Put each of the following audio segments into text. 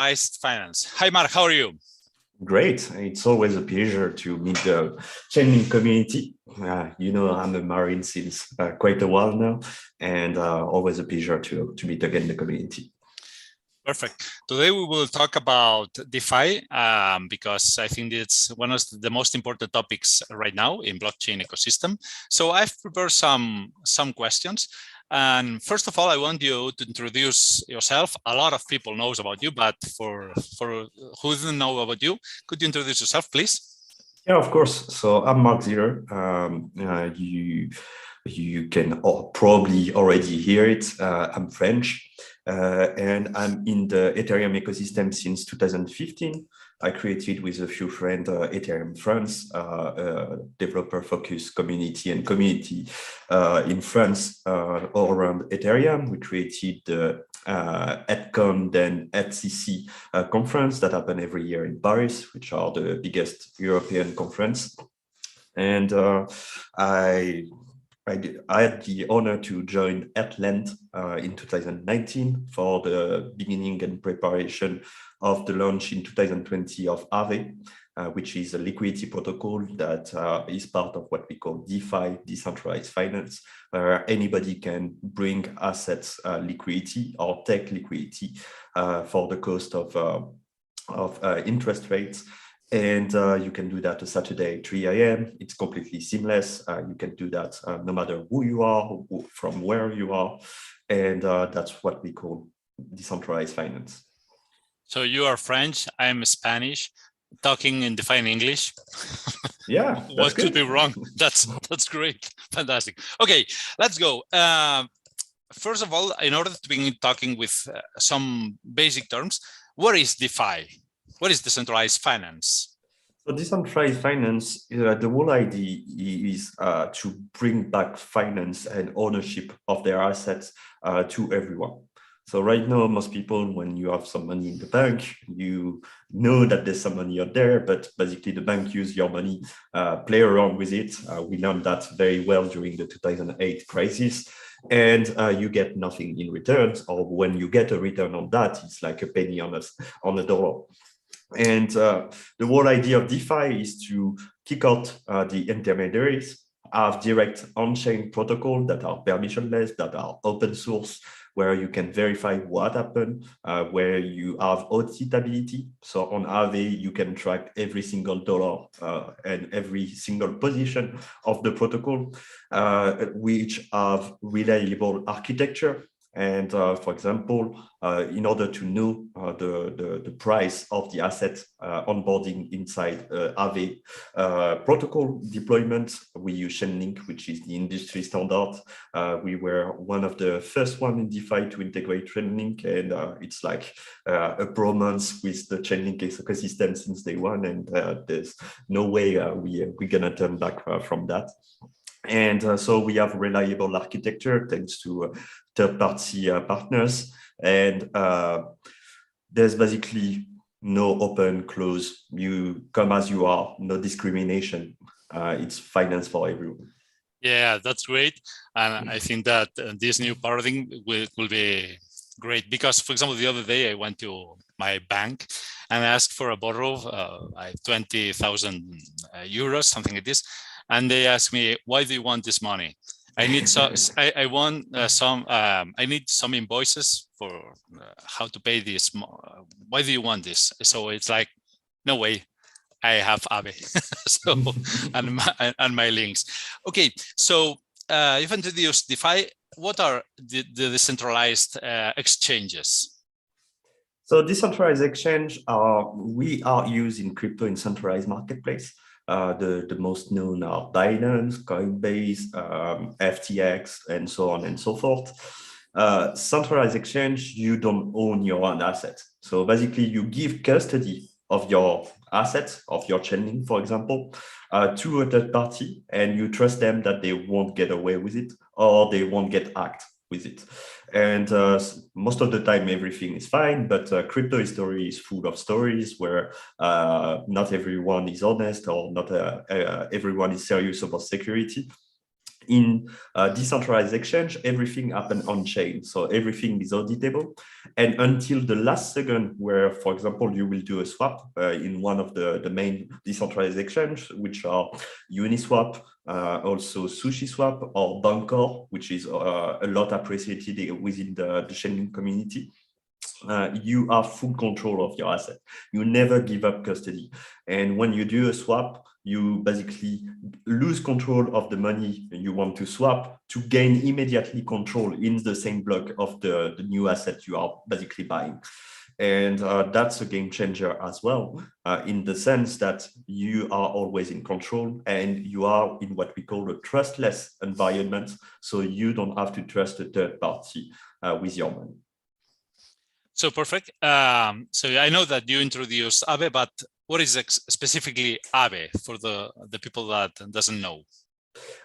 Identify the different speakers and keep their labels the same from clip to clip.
Speaker 1: decentralized finance. Hi, Marc, how are you?
Speaker 2: Great. It's always a pleasure to meet the Chainlink community. I'm a Marine since quite a while now, and always a pleasure to meet again the community.
Speaker 1: Perfect. Today we will talk about DeFi because I think it's one of the most important topics right now in blockchain ecosystem. So I've prepared some questions. And first of all, I want you to introduce yourself. A lot of people knows about you, but for who doesn't know about you, could you introduce yourself, please?
Speaker 2: Yeah, of course. So I'm Marc Zeller. You can probably already hear it. I'm French, and I'm in the Ethereum ecosystem since 2015. I created with a few friends Ethereum France, developer-focused community in France all around Ethereum. We created the ETCON, then ETCC conference that happen every year in Paris, which are the biggest European conference. And I had the honor to join Atlant in 2019 for the beginning and preparation of the launch in 2020 of AAVE, which is a liquidity protocol that is part of what we call DeFi, decentralized finance, where anybody can bring assets liquidity or take liquidity for the cost of interest rates. And you can do that a Saturday, 3 a.m. It's completely seamless. You can do that no matter who you are, from where you are. And that's what we call decentralized finance.
Speaker 1: So you are French, I'm Spanish, talking in DeFi in English.
Speaker 2: Yeah.
Speaker 1: What could be wrong? That's great. Fantastic. Okay, let's go. First of all, in order to begin talking with some basic terms, what is DeFi? What is decentralized finance?
Speaker 2: So decentralized finance, the whole idea is to bring back finance and ownership of their assets to everyone. So right now, most people, when you have some money in the bank, you know that there's some money out there, but basically the bank use your money, play around with it. We learned that very well during the 2008 crisis. And you get nothing in return, or when you get a return on that, it's like a penny on a dollar. And the whole idea of DeFi is to kick out the intermediaries, have direct on-chain protocol that are permissionless, that are open source, where you can verify what happened, where you have auditability. So on AAVE, you can track every single dollar and every single position of the protocol, which have reliable architecture. And for example, in order to know the price of the asset onboarding inside AAVE protocol deployment, we use Chainlink, which is the industry standard. We were one of the first one in DeFi to integrate Chainlink, and it's like a bromance with the Chainlink ecosystem since day one, and there's no way we're gonna turn back from that. And so we have reliable architecture thanks to third-party partners, and there's basically no open, close. You come as you are, no discrimination. It's finance for everyone.
Speaker 1: Yeah, that's great. And I think that this new paradigm will be great because, for example, the other day I went to my bank and asked for a borrow of 20,000 euros, something like this. And they asked me, why do you want this money? I need I need some invoices for how to pay this. Why do you want this? So it's like, no way, I have AAVE. So and my links. Okay, so you've introduced DeFi. What are the decentralized exchanges?
Speaker 2: So decentralized exchange we are using crypto in centralized marketplace. The most known are Binance, Coinbase, FTX, and so on and so forth. Centralized exchange, you don't own your own assets. So basically, you give custody of your assets, of your Chainlink, for example, to a third party, and you trust them that they won't get away with it or they won't get hacked with it. And most of the time, everything is fine, but crypto history is full of stories where not everyone is honest or not everyone is serious about security. In decentralized exchange, everything happens on chain. So everything is auditable. And until the last second where, for example, you will do a swap in one of the main decentralized exchange, which are Uniswap, also SushiSwap or Bancor, which is a lot appreciated within the Chainlink community. You have full control of your asset. You never give up custody. And when you do a swap, you basically lose control of the money you want to swap to gain immediately control in the same block of the new asset you are basically buying. And that's a game changer as well, in the sense that you are always in control and you are in what we call a trustless environment. So you don't have to trust a third party with your money.
Speaker 1: So perfect. So I know that you introduced AAVE, but what is specifically AAVE for the people that doesn't know?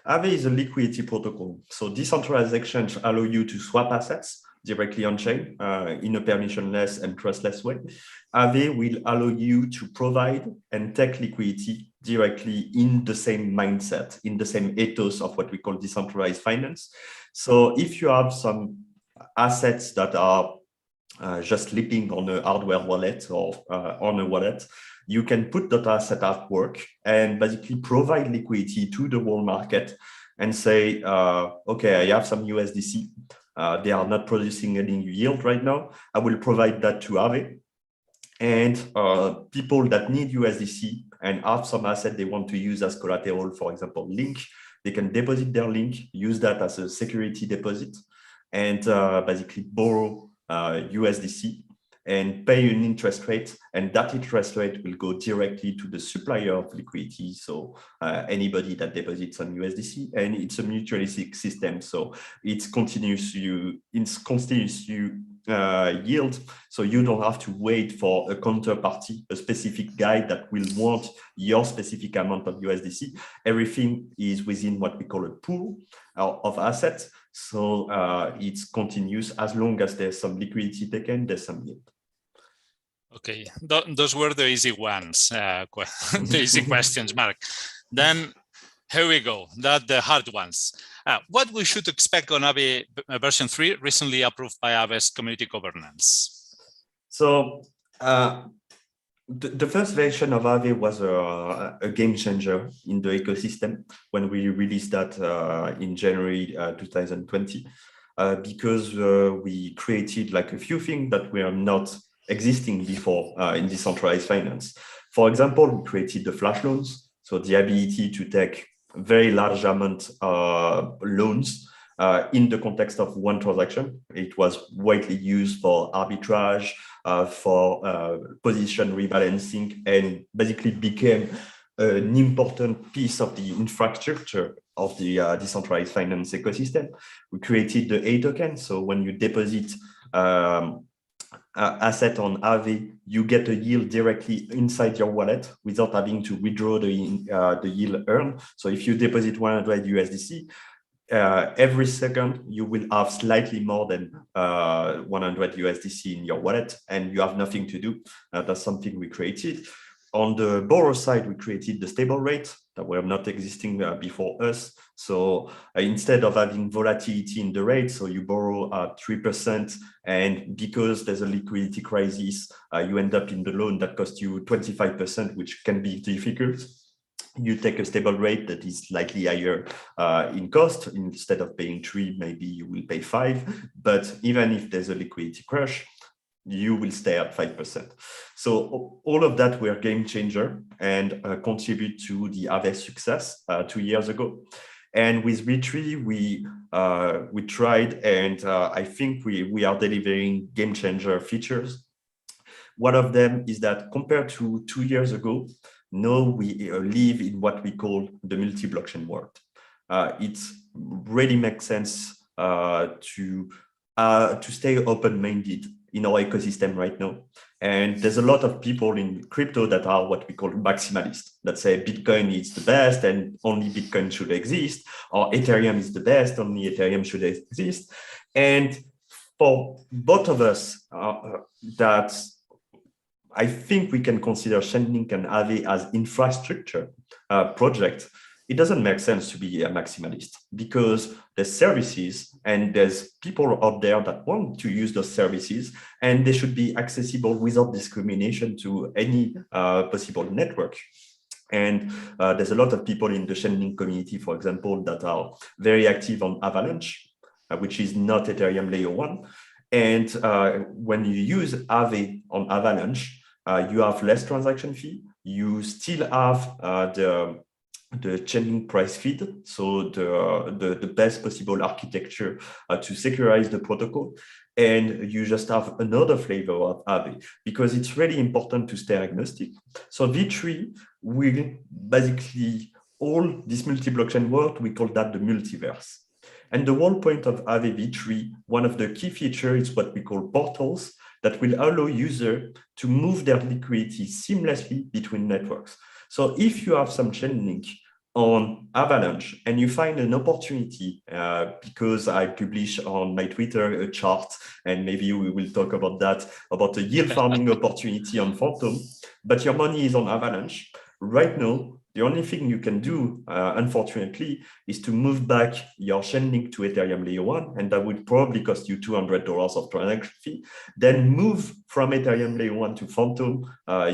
Speaker 2: AAVE is a liquidity protocol. So decentralized exchange allow you to swap assets directly on chain in a permissionless and trustless way. AAVE will allow you to provide and take liquidity directly in the same mindset, in the same ethos of what we call decentralized finance. So if you have some assets that are just sleeping on a hardware wallet or on a wallet, you can put that asset at work and basically provide liquidity to the whole market and say, okay, I have some USDC. They are not producing any yield right now. I will provide that to AAVE. And people that need USDC and have some asset they want to use as collateral, for example, Link, they can deposit their Link, use that as a security deposit, and basically borrow USDC and pay an interest rate, and that interest rate will go directly to the supplier of liquidity. So anybody that deposits on USDC, and it's a mutualistic system, so it's continuous yield. So you don't have to wait for a counterparty, a specific guy that will want your specific amount of USDC. Everything is within what we call a pool of assets. So it's continuous as long as there's some liquidity taken, there's some yield.
Speaker 1: Okay, those were the easy ones, the easy questions, Marc. Then here we go, the hard ones. What we should expect on AAVE version 3, recently approved by AAVE's community governance?
Speaker 2: So the first version of AAVE was a game changer in the ecosystem when we released that in January 2020, because we created like a few things that were not existing before in decentralized finance. For example, we created the flash loans, so the ability to take very large amount loans in the context of one transaction. It was widely used for arbitrage, for position rebalancing, and basically became an important piece of the infrastructure of the decentralized finance ecosystem. We created the A token, so when you deposit asset on AAVE, you get a yield directly inside your wallet without having to withdraw the yield earned. So if you deposit 100 USDC, every second you will have slightly more than 100 USDC in your wallet, and you have nothing to do. That's something we created. On the borrower side, we created the stable rate that were not existing before us. So instead of having volatility in the rate, so you borrow at 3%, and because there's a liquidity crisis, you end up in the loan that costs you 25%, which can be difficult. You take a stable rate that is slightly higher in cost. Instead of paying 3, maybe you will pay 5. But even if there's a liquidity crash, you will stay at 5%. So all of that were game changer and contribute to the AAVE success 2 years ago. And with V3, we tried, and I think we are delivering game changer features. One of them is that compared to 2 years ago, now we live in what we call the multi-blockchain world. It really makes sense to stay open-minded in our ecosystem right now. And there's a lot of people in crypto that are what we call maximalists, that say Bitcoin is the best and only Bitcoin should exist, or Ethereum is the best, only Ethereum should exist. And for both of us, that I think we can consider Chainlink and AAVE as infrastructure project. it doesn't make sense to be a maximalist, because there's services and there's people out there that want to use those services, and they should be accessible without discrimination to any possible network. And there's a lot of people in the Chainlink community, for example, that are very active on Avalanche, which is not Ethereum layer 1. And when you use AAVE on Avalanche, you have less transaction fee. You still have the Chainlink price feed, so the best possible architecture to securitize the protocol. And you just have another flavor of AAVE, because it's really important to stay agnostic. So V3 will basically, all this multi-blockchain world, we call that the multiverse. And the whole point of AAVE V3, one of the key features is what we call portals that will allow users to move their liquidity seamlessly between networks. So if you have some Chainlink on Avalanche and you find an opportunity, because I publish on my Twitter a chart, and maybe we will talk about that, about a yield farming opportunity on Phantom, but your money is on Avalanche. Right now, the only thing you can do, unfortunately, is to move back your Chainlink to Ethereum layer 1, and that would probably cost you $200 of transaction fee. Then move from Ethereum layer 1 to Phantom,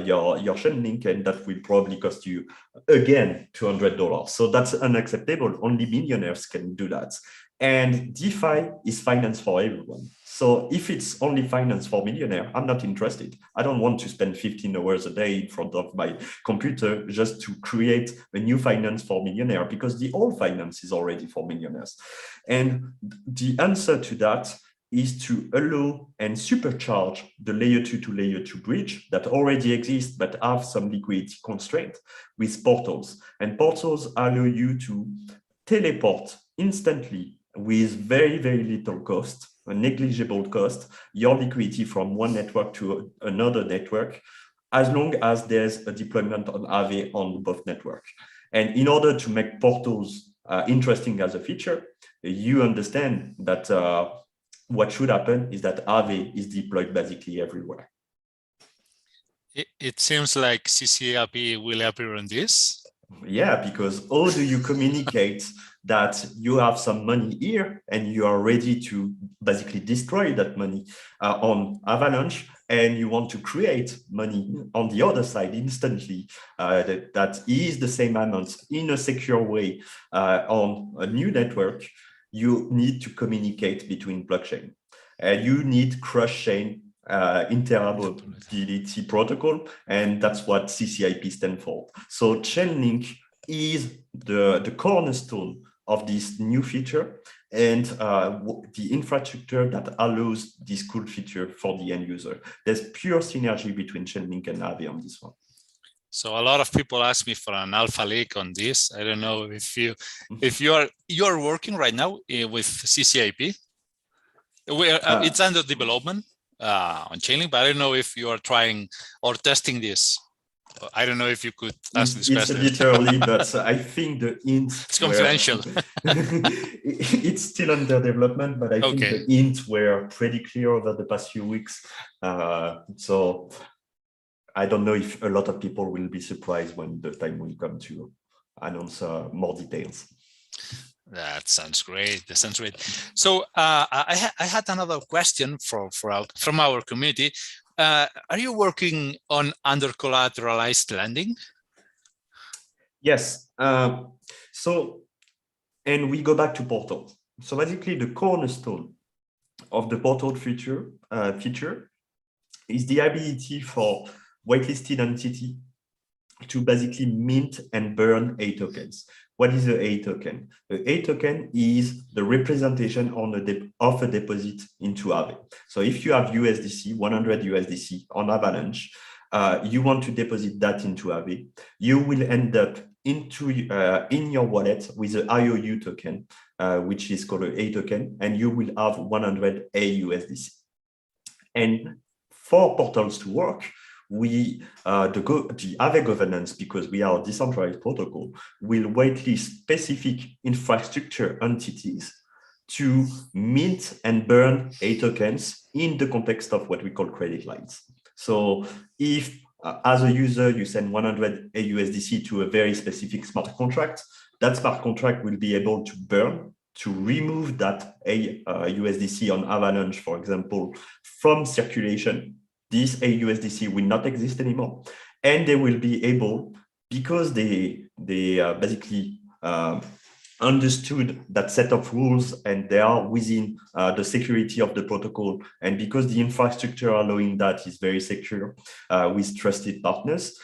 Speaker 2: your Chainlink, and that will probably cost you, again, $200. So that's unacceptable. Only millionaires can do that. And DeFi is finance for everyone. So if it's only finance for millionaire, I'm not interested. I don't want to spend 15 hours a day in front of my computer just to create a new finance for millionaire, because the old finance is already for millionaires. And the answer to that is to allow and supercharge the layer 2 to layer 2 bridge that already exists but have some liquidity constraint with portals. And portals allow you to teleport instantly with very, very little cost, a negligible cost, your liquidity from one network to another network, as long as there's a deployment on AAVE on both networks. And in order to make portals interesting as a feature, you understand that what should happen is that AAVE is deployed basically everywhere.
Speaker 1: It seems like CCIP will appear on this.
Speaker 2: Yeah, because how do you communicate that you have some money here and you are ready to basically destroy that money on Avalanche, and you want to create money on the other side instantly that is the same amount in a secure way on a new network? You need to communicate between blockchain. You need cross-chain interoperability protocol, and that's what CCIP stands for. So Chainlink is the cornerstone of this new feature, and the infrastructure that allows this cool feature for the end user. There's pure synergy between Chainlink and AAVE on this one.
Speaker 1: So a lot of people ask me for an alpha leak on this. I don't know if you're working right now with CCIP. It's under development on Chainlink, but I don't know if you are trying or testing this. I don't know if you could ask this question.
Speaker 2: It's a bit early, but I think the hint...
Speaker 1: It's confidential.
Speaker 2: It's still under development, but I think the hints were pretty clear over the past few weeks. So I don't know if a lot of people will be surprised when the time will come to announce more details.
Speaker 1: That sounds great. That sounds great. So I had another question from our community. Are you working on under collateralized lending?
Speaker 2: Yes. And we go back to portals. So basically, the cornerstone of the portal feature is the ability for whitelisted entity to basically mint and burn A tokens. What is a A token? The A token is the representation of a deposit into AAVE. So if you have USDC, 100 USDC on Avalanche, you want to deposit that into AAVE, you will end up in your wallet with an IOU token, which is called an A token, and you will have 100 AUSDC. And for portals to work, the AAVE governance, because we are a decentralized protocol, will whitelist specific infrastructure entities to mint and burn A tokens in the context of what we call credit lines. So if as a user, you send 100 AUSDC to a very specific smart contract. That smart contract will be able to burn, to remove that AUSDC on Avalanche, for example, from circulation. This AUSDC will not exist anymore. And they will be able, because they basically understood that set of rules and they are within the security of the protocol. And because the infrastructure allowing that is very secure with trusted partners,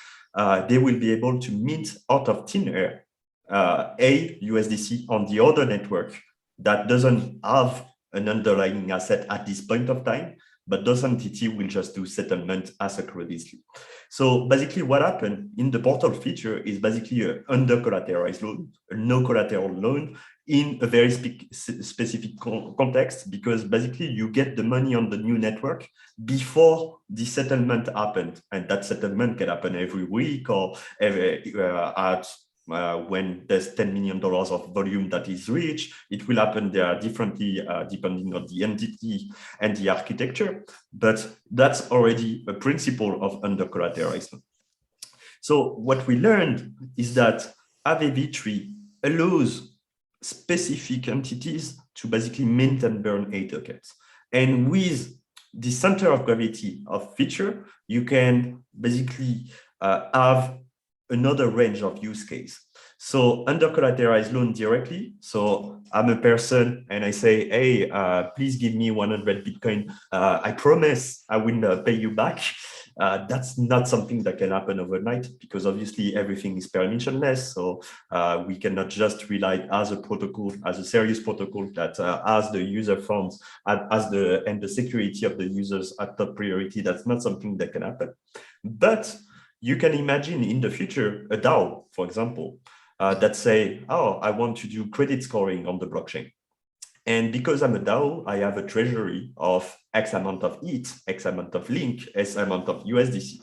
Speaker 2: they will be able to mint out of thin air a USDC on the other network that doesn't have an underlying asset at this point of time, but those entities will just do settlement asynchronously. So basically what happened in the portal feature is basically an under-collateralized loan, a no collateral loan in a very specific context, because basically you get the money on the new network before the settlement happened. And that settlement can happen every week or when there's $10 million of volume that is reached. It will happen there differently depending on the entity and the architecture, but that's already a principle of under-collateralization. So what we learned is that AAVE V3 allows specific entities to basically mint and burn A tokens. And with the center of gravity of feature, you can basically have another range of use case. So under collateralized loan directly. So I'm a person and I say, hey, please give me 100 Bitcoin. I promise I will pay you back. That's not something that can happen overnight, because obviously everything is permissionless. So we cannot just rely as a protocol, as a serious protocol that has the user funds and the security of the users at top priority. That's not something that can happen. But you can imagine in the future a DAO, for example, that say, oh, I want to do credit scoring on the blockchain. And because I'm a DAO, I have a treasury of X amount of ETH, X amount of Link, X amount of USDC.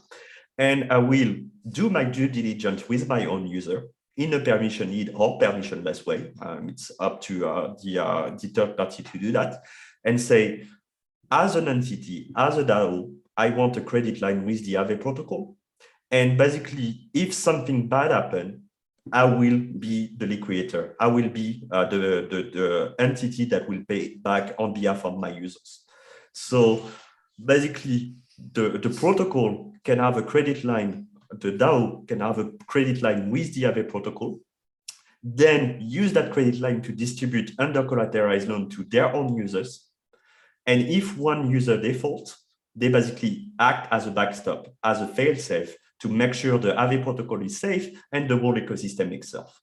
Speaker 2: And I will do my due diligence with my own user in a permissioned or permissionless way. It's up to the third party to do that, and say, as an entity, as a DAO, I want a credit line with the AAVE protocol. And basically, if something bad happens, I will be the liquidator. I will be the entity that will pay back on behalf of my users. So basically, the protocol can have a credit line, the DAO can have a credit line with the AAVE protocol, then use that credit line to distribute under collateralized loan to their own users. And if one user defaults, they basically act as a backstop, as a fail-safe, to make sure the AAVE protocol is safe and the whole ecosystem itself.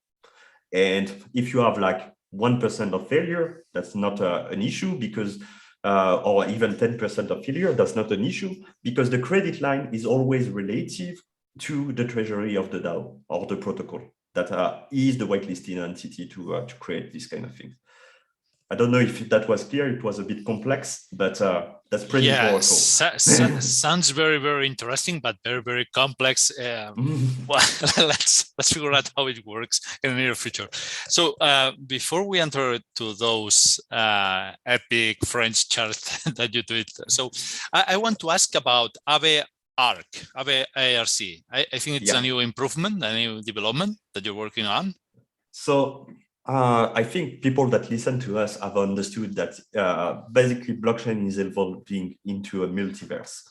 Speaker 2: And if you have like 1% of failure, that's not an issue, because, or even 10% of failure, that's not an issue, because the credit line is always relative to the treasury of the DAO or the protocol that is the whitelisting entity to create this kind of thing. I don't know if that was clear. It was a bit complex, but that's pretty powerful.
Speaker 1: Sounds very, very interesting, but very, very complex. Well, let's figure out how it works in the near future. So before we enter to those epic French charts that you did, so I want to ask about AAVE Arc, AAVE Arc. I think it's a new improvement, a new development that you're working on.
Speaker 2: So I think people that listen to us have understood that basically blockchain is evolving into a multiverse,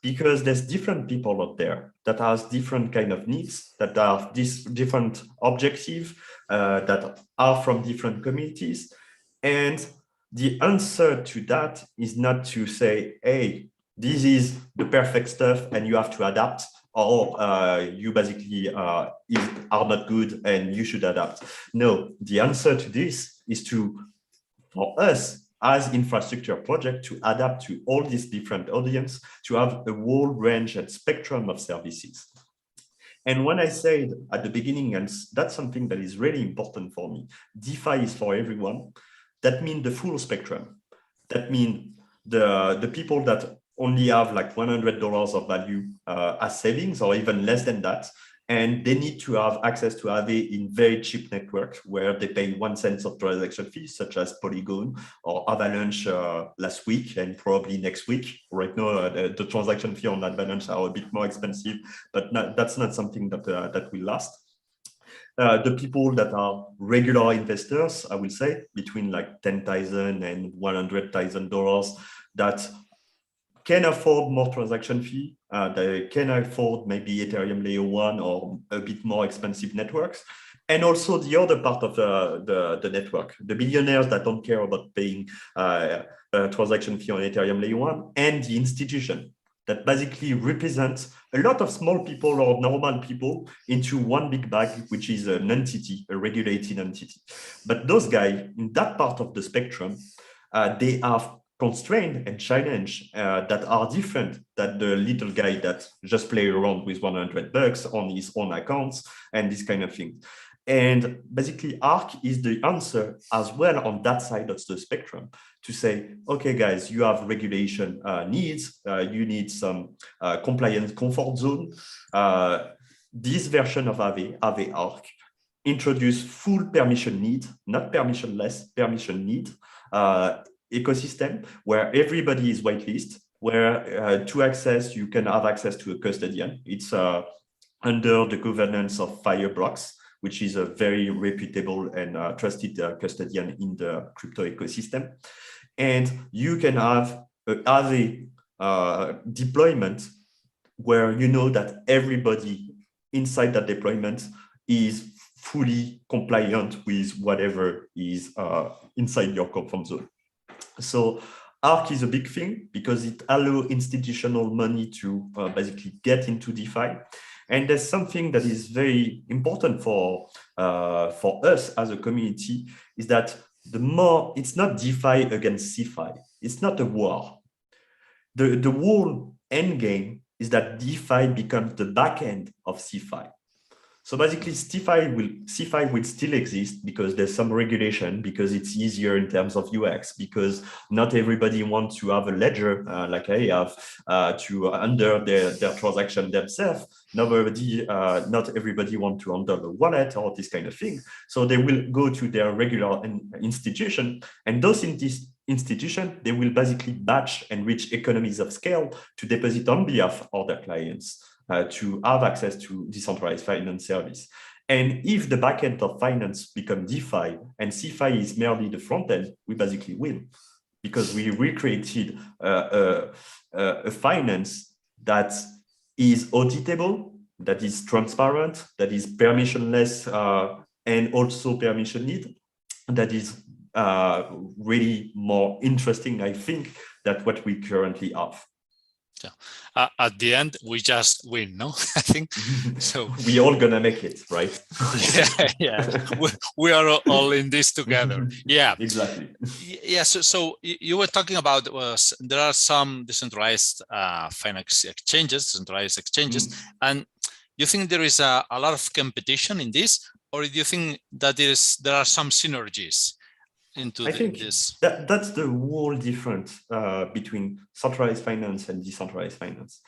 Speaker 2: because there's different people out there that has different kind of needs, that have this different objectives, that are from different communities. And the answer to that is not to say, hey, this is the perfect stuff and you have to adapt, or you basically are not good and you should adapt. No, the answer to this is for us as infrastructure project, to adapt to all these different audience, to have a whole range and spectrum of services. And when I said at the beginning, and that's something that is really important for me, DeFi is for everyone, that means the full spectrum. That means the people that only have like $100 of value as savings, or even less than that, and they need to have access to AAVE in very cheap networks where they pay 1 cent of transaction fees, such as Polygon or Avalanche last week and probably next week. Right now, the transaction fee on Avalanche are a bit more expensive, but that's not something that that will last. The people that are regular investors, I will say, between like $10,000 and $100,000, that can afford more transaction fee. They can afford maybe Ethereum layer 1 or a bit more expensive networks. And also the other part of the network, the billionaires that don't care about paying a transaction fee on Ethereum layer 1, and the institution that basically represents a lot of small people or normal people into one big bag, which is an entity, a regulated entity. But those guys in that part of the spectrum, they are constrained and challenge that are different than the little guy that just play around with $100 on his own accounts and this kind of thing. And basically, ARC is the answer as well on that side of the spectrum to say, okay, guys, you have regulation needs, you need some compliance comfort zone. This version of AAVE Arc introduce full permission need, not permissionless, permission need ecosystem where everybody is whitelist, where to access, you can have access to a custodian. It's under the governance of Fireblocks, which is a very reputable and trusted custodian in the crypto ecosystem. And you can have a deployment where you know that everybody inside that deployment is fully compliant with whatever is inside your comfort zone. So ARC is a big thing because it allows institutional money to basically get into DeFi. And there's something that is very important for us as a community is that the more, it's not DeFi against CeFi. It's not a war. The whole end game is that DeFi becomes the back end of CeFi. So basically, CeFi will still exist because there's some regulation, because it's easier in terms of UX, because not everybody wants to have a ledger like I have to under their transaction themselves. Not everybody wants to handle the wallet or this kind of thing. So they will go to their regular institution, and those institutions, they will basically batch and reach economies of scale to deposit on behalf of their clients. To have access to decentralized finance service. And if the backend of finance become DeFi and CeFi is merely the front end, we basically win because we recreated a finance that is auditable, that is transparent, that is permissionless and also permission need, that is really more interesting, I think, than what we currently have.
Speaker 1: Yeah. At the end, we just win, no? I think so.
Speaker 2: We all gonna make it, right?
Speaker 1: yeah. We are all in this together. Yeah,
Speaker 2: exactly.
Speaker 1: Yeah. So you were talking about there are some decentralized finance exchanges, and you think there is a lot of competition in this, or do you think that there are some synergies? I think
Speaker 2: that's the whole difference between centralized finance and decentralized finance.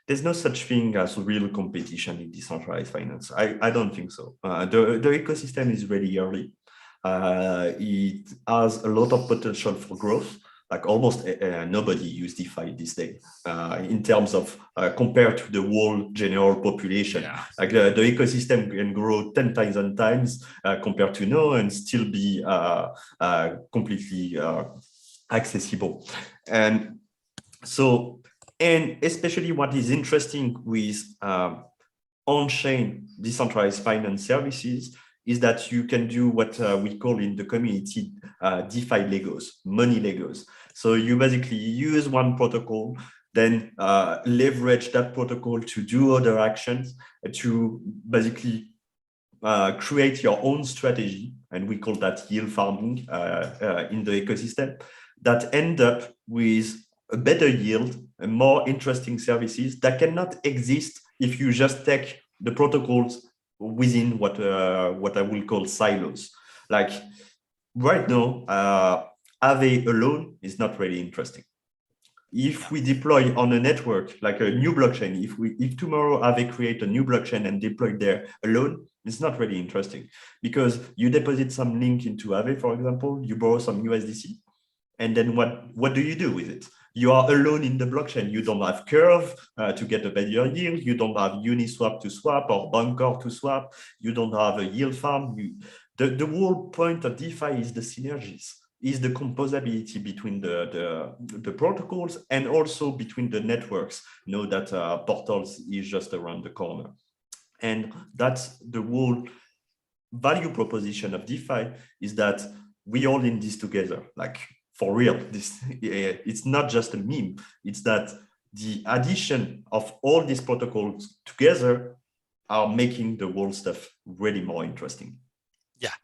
Speaker 2: There's no such thing as real competition in decentralized finance. I don't think so. The ecosystem is really early. It has a lot of potential for growth. Like almost nobody use DeFi this day in terms of compared to the whole general population. Yeah. Like the ecosystem can grow 10,000 times compared to now and still be completely accessible. And so, and especially what is interesting with on-chain decentralized finance services is that you can do what we call in the community DeFi Legos, money Legos. So you basically use one protocol, then leverage that protocol to do other actions, to basically create your own strategy. And we call that yield farming in the ecosystem, that end up with a better yield and more interesting services that cannot exist if you just take the protocols within what I will call silos. Like right now, AAVE alone is not really interesting. If we deploy on a network, like a new blockchain, if tomorrow AAVE create a new blockchain and deploy there alone, it's not really interesting, because you deposit some link into AAVE, for example, you borrow some USDC, and then what do you do with it? You are alone in the blockchain. You don't have Curve to get a better yield. You don't have Uniswap to swap or Bunker to swap. You don't have a yield farm. The whole point of DeFi is the synergies, is the composability between the protocols and also between the networks. Know that portals is just around the corner. And that's the whole value proposition of DeFi, is that we all in this together, like for real. It's not just a meme. It's that the addition of all these protocols together are making the whole stuff really more interesting.
Speaker 1: Yeah,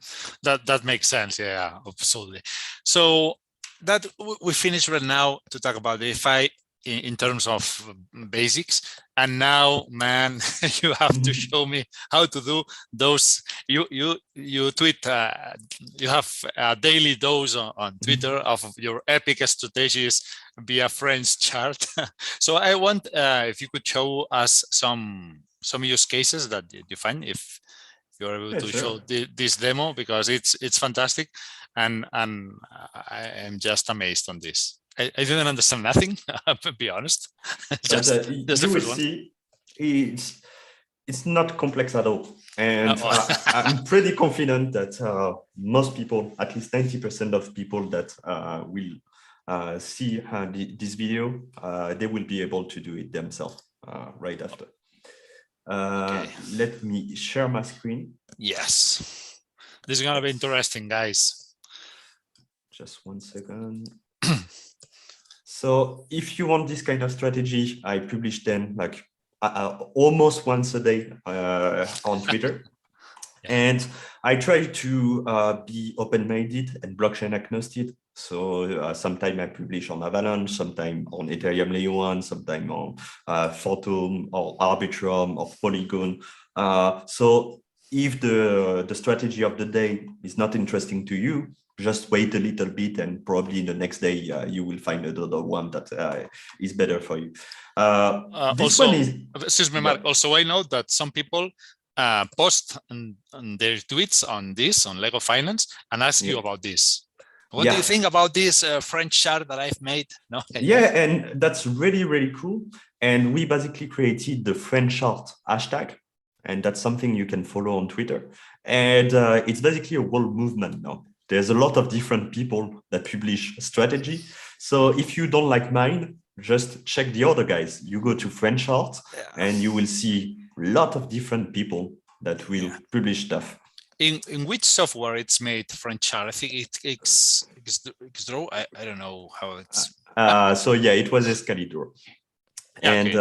Speaker 1: that makes sense. Yeah, absolutely. So that we finished right now to talk about DeFi in terms of basics, and now, man, you have to show me how to do those. You tweet, you have a daily dose on Twitter of your epic strategies via French chart. So I want if you could show us some use cases that you find, if you're able to show this demo, because it's fantastic, and I am just amazed on this. I didn't understand nothing, to be honest. just
Speaker 2: you will see, it's not complex at all, and I'm pretty confident that most people, at least 90% of people that will see this video, they will be able to do it themselves right after. Okay. Let me share my screen.
Speaker 1: Yes, this is gonna be interesting, guys.
Speaker 2: Just 1 second. So if you want this kind of strategy, I publish them like almost once a day on Twitter. Yeah. And I try to be open-minded and blockchain agnostic. So sometimes I publish on Avalanche, sometimes on Ethereum Layer 1, sometimes on Phantom or Arbitrum or Polygon. So if the strategy of the day is not interesting to you, just wait a little bit, and probably the next day you will find another one that is better for you. This
Speaker 1: also,
Speaker 2: one is,
Speaker 1: excuse me, Marc. Also, I know that some people post on their tweets on Lego Finance and ask you about this. What do you think about this French chart that I've made? No.
Speaker 2: Yeah, and that's really, really cool. And we basically created the French chart hashtag, and that's something you can follow on Twitter. And it's basically a world movement now. There's a lot of different people that publish strategy. So if you don't like mine, just check the other guys. You go to French chart and you will see a lot of different people that will publish stuff.
Speaker 1: In which software it's made, French chart? I think it's Xdraw. I don't know how it's.
Speaker 2: So yeah, it was Escalidor. And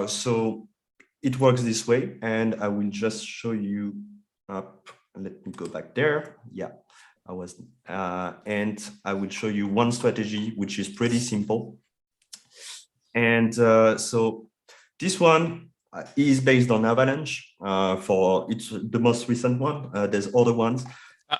Speaker 2: so it works this way, and I will just show you up. Let me go back there. Yeah, I was, and I will show you one strategy which is pretty simple. And so this one is based on Avalanche. It's the most recent one. There's other ones.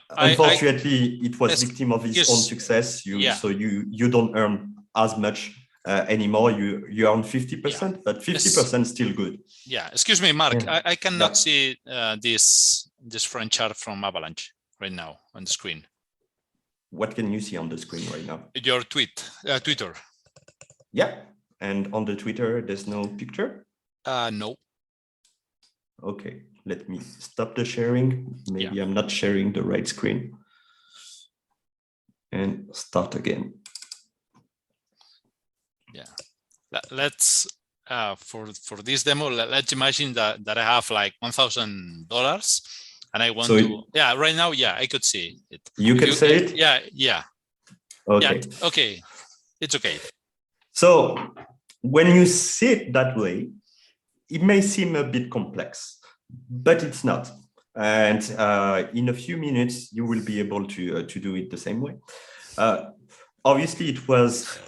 Speaker 2: Unfortunately, it was victim of its own success. So you don't earn as much anymore. You earn 50%, but 50% still good.
Speaker 1: Yeah. Excuse me, Marc. I cannot see this French chart from Avalanche right now on the screen.
Speaker 2: What can you see on the screen right now?
Speaker 1: Your Twitter.
Speaker 2: Yeah. And on the Twitter, there's no picture?
Speaker 1: No.
Speaker 2: Okay. Let me stop the sharing. Maybe I'm not sharing the right screen. And start again. Yeah.
Speaker 1: Let's for this demo, let's imagine that I have like $1,000 and I want to right now, I could see it.
Speaker 2: You can say it?
Speaker 1: Yeah.
Speaker 2: Okay.
Speaker 1: Yeah, okay. It's okay.
Speaker 2: So when you see it that way, it may seem a bit complex, but it's not. And in a few minutes, you will be able to do it the same way. Obviously, it was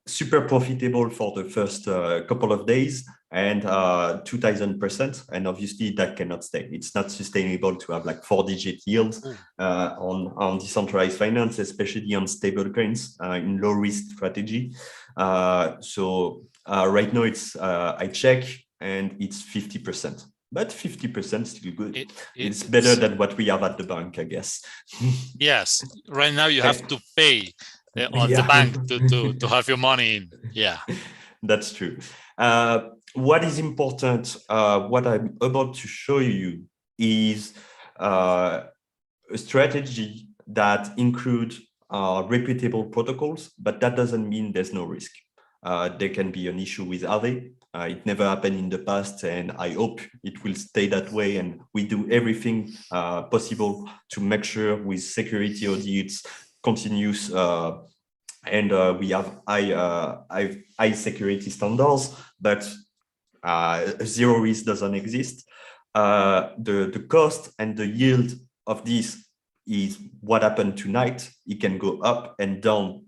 Speaker 2: super profitable for the first couple of days. and 2,000%. And obviously that cannot stay. It's not sustainable to have like 4-digit yields on decentralized finance, especially on stable coins in low risk strategy. So right now it's I check and it's 50%. But 50% is still good. It's better than what we have at the bank, I guess.
Speaker 1: Yes, right now you have to pay on the bank to have your money in. Yeah,
Speaker 2: that's true. What is important, what I'm about to show you is a strategy that includes reputable protocols, but that doesn't mean there's no risk. There can be an issue with AAVE. It never happened in the past, and I hope it will stay that way. And we do everything possible to make sure with security audits, continuous, and we have high security standards, but zero risk doesn't exist. The cost and the yield of this is what happened tonight. It can go up and down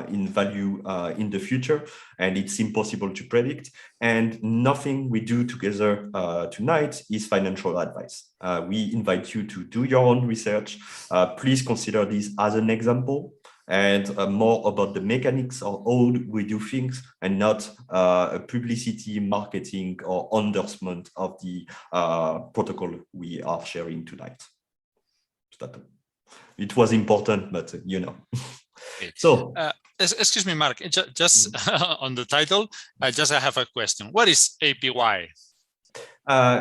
Speaker 2: in value in the future, and it's impossible to predict. And nothing we do together tonight is financial advice. We invite you to do your own research. Please consider this as an example and more about the mechanics of how we do things, and not publicity, marketing, or endorsement of the protocol we are sharing tonight. It was important, but you know.
Speaker 1: Okay.
Speaker 2: So,
Speaker 1: excuse me, Marc, just on the title, I have a question. What is APY?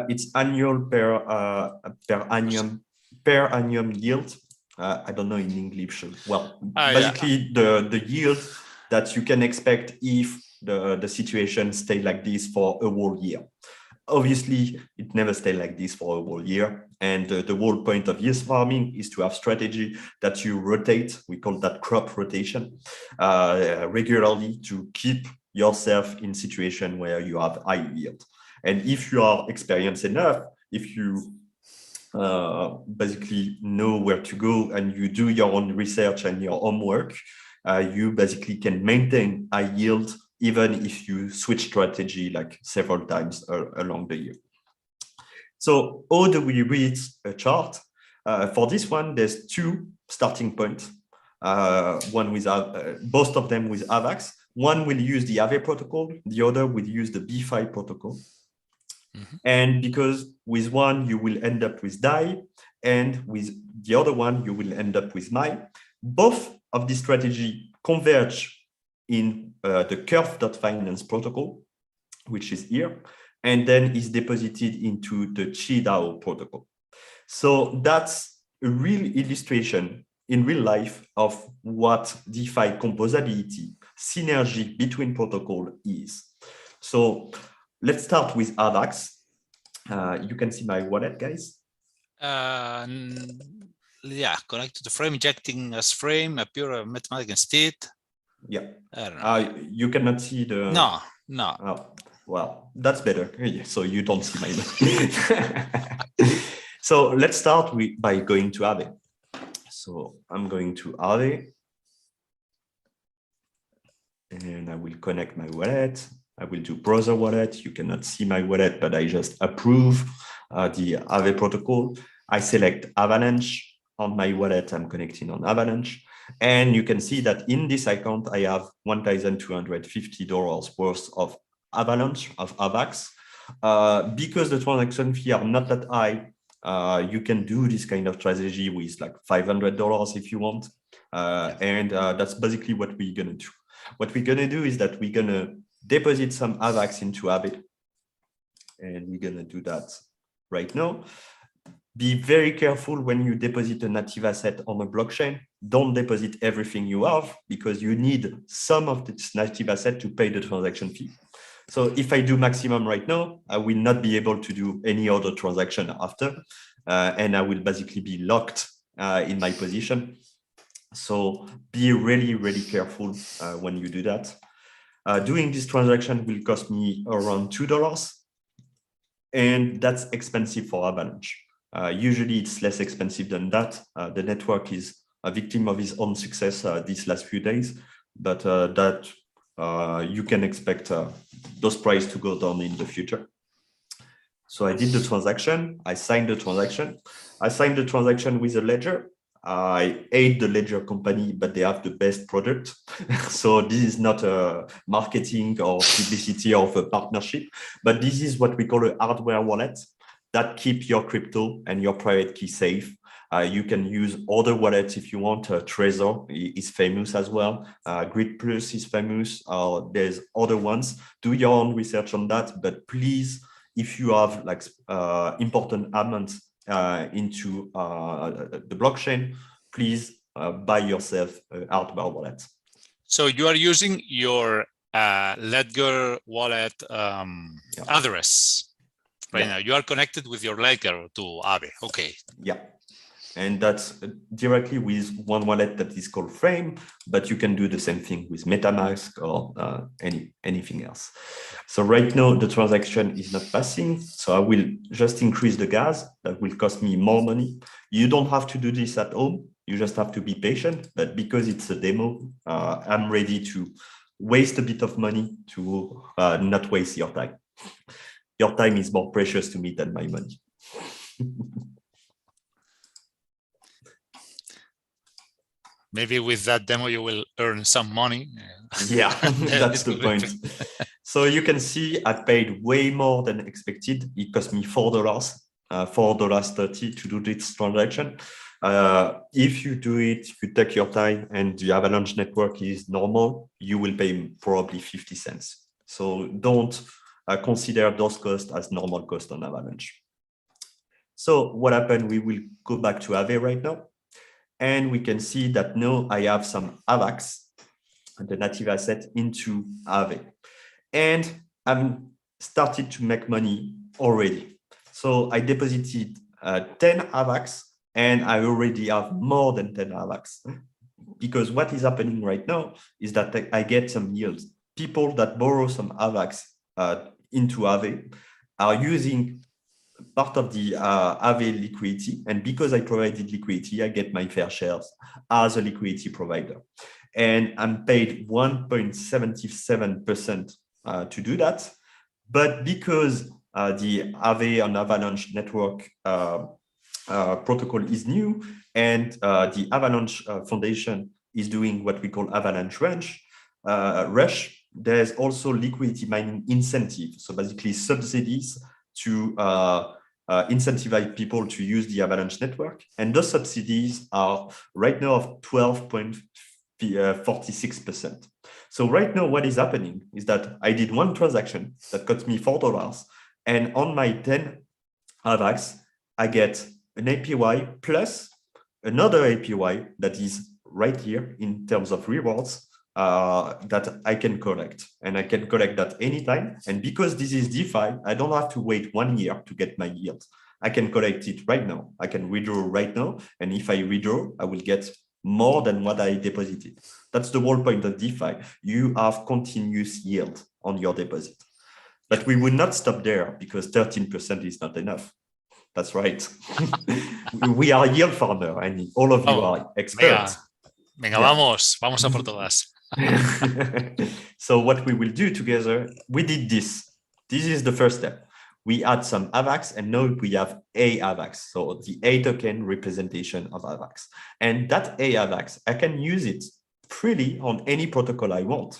Speaker 2: It's annual per annum yield. I don't know in English. Well, basically the yield that you can expect if the situation stay like this for a whole year. Obviously, it never stay like this for a whole year. And the whole point of yield farming is to have strategy that you rotate. We call that crop rotation regularly to keep yourself in situation where you have high yield. And if you are experienced enough, if you basically know where to go and you do your own research and your homework, you basically can maintain high yield even if you switch strategy like several times along the year. So how do we read a chart? For this one, there's two starting points. One with both of them with AVAX. One will use the AAVE protocol, the other will use the DeFi protocol. Mm-hmm. And because with one you will end up with DAI, and with the other one you will end up with MAI. Both of these strategies converge in the curve.finance protocol, which is here, and then is deposited into the ChiDAO protocol. So that's a real illustration in real life of what DeFi composability, synergy between protocol is. So let's start with AVAX. You can see my wallet, guys.
Speaker 1: Yeah, connect to the frame, injecting as frame, a pure mathematical state.
Speaker 2: Yeah. You cannot see the...
Speaker 1: No.
Speaker 2: Oh, well, that's better. So you don't see my... So let's start by going to AAVE. So I'm going to AAVE. And I will connect my wallet. I will do browser wallet. You cannot see my wallet, but I just approve the AAVE protocol. I select Avalanche. On my wallet, I'm connecting on Avalanche. And you can see that in this account, I have $1,250 worth of Avalanche, of AVAX. Because the transaction fee are not that high, you can do this kind of strategy with like $500 if you want. And that's basically what we're going to do. What we're going to do is that we're going to deposit some AVAX into AAVE. And we're going to do that right now. Be very careful when you deposit a native asset on a blockchain. Don't deposit everything you have, because you need some of this native asset to pay the transaction fee. So if I do maximum right now, I will not be able to do any other transaction after, and I will basically be locked in my position. So be really, really careful when you do that. Doing this transaction will cost me around $2, and that's expensive for Avalanche. Usually it's less expensive than that. The network is a victim of its own success these last few days, but that you can expect those prices to go down in the future. So I did the transaction. I signed the transaction. I signed the transaction with a ledger. I hate the ledger company, but they have the best product. So this is not a marketing or publicity of a partnership, but this is what we call a hardware wallet that keep your crypto and your private key safe. You can use other wallets if you want. Trezor is famous as well. Grid Plus is famous. There's other ones. Do your own research on that, but please, if you have like important amounts into the blockchain, please buy yourself a hardware wallet.
Speaker 1: So you are using your Ledger wallet address right now. You are connected with your Ledger to AAVE. Okay.
Speaker 2: Yeah. And that's directly with one wallet that is called Frame, but you can do the same thing with MetaMask or anything else. So right now the transaction is not passing. So I will just increase the gas. That will cost me more money. You don't have to do this at home. You just have to be patient. But because it's a demo, I'm ready to waste a bit of money to not waste your time. Your time is more precious to me than my money.
Speaker 1: Maybe with that demo, you will earn some money.
Speaker 2: Yeah, that's the point. So you can see I paid way more than expected. It cost me $4, $4.30 to do this transaction. If you do it, if you take your time and the Avalanche network is normal, you will pay probably 50 cents. So don't consider those costs as normal cost on Avalanche. So what happened? We will go back to AAVE right now. And we can see that now I have some AVAX, the native asset, into AAVE. And I'm started to make money already. So I deposited 10 AVAX, and I already have more than 10 AVAX. Because what is happening right now is that I get some yields. People that borrow some AVAX into AAVE are using part of the AAVE liquidity, and because I provided liquidity, I get my fair shares as a liquidity provider, and I'm paid 1.77% to do that. But because the AAVE on Avalanche network protocol is new, and the Avalanche Foundation is doing what we call Avalanche Rush, there's also liquidity mining incentive, so basically subsidies to incentivize people to use the Avalanche network. And those subsidies are right now of 12.46%. So right now what is happening is that I did one transaction that cost me $4, and on my 10 AVAX, I get an APY plus another APY that is right here in terms of rewards that I can collect, and I can collect that anytime. And because this is DeFi, I don't have to wait 1 year to get my yield. I can collect it right now. I can withdraw right now. And if I withdraw, I will get more than what I deposited. That's the whole point of DeFi. You have continuous yield on your deposit. But we will not stop there because 13% is not enough. That's right. We are yield farmer, and all of you are experts.
Speaker 1: Venga, vamos a por todas.
Speaker 2: So what we will do together, we did this. This is the first step. We add some AVAX, and now we have A AVAX, so the A token representation of AVAX. And that A AVAX, I can use it freely on any protocol I want.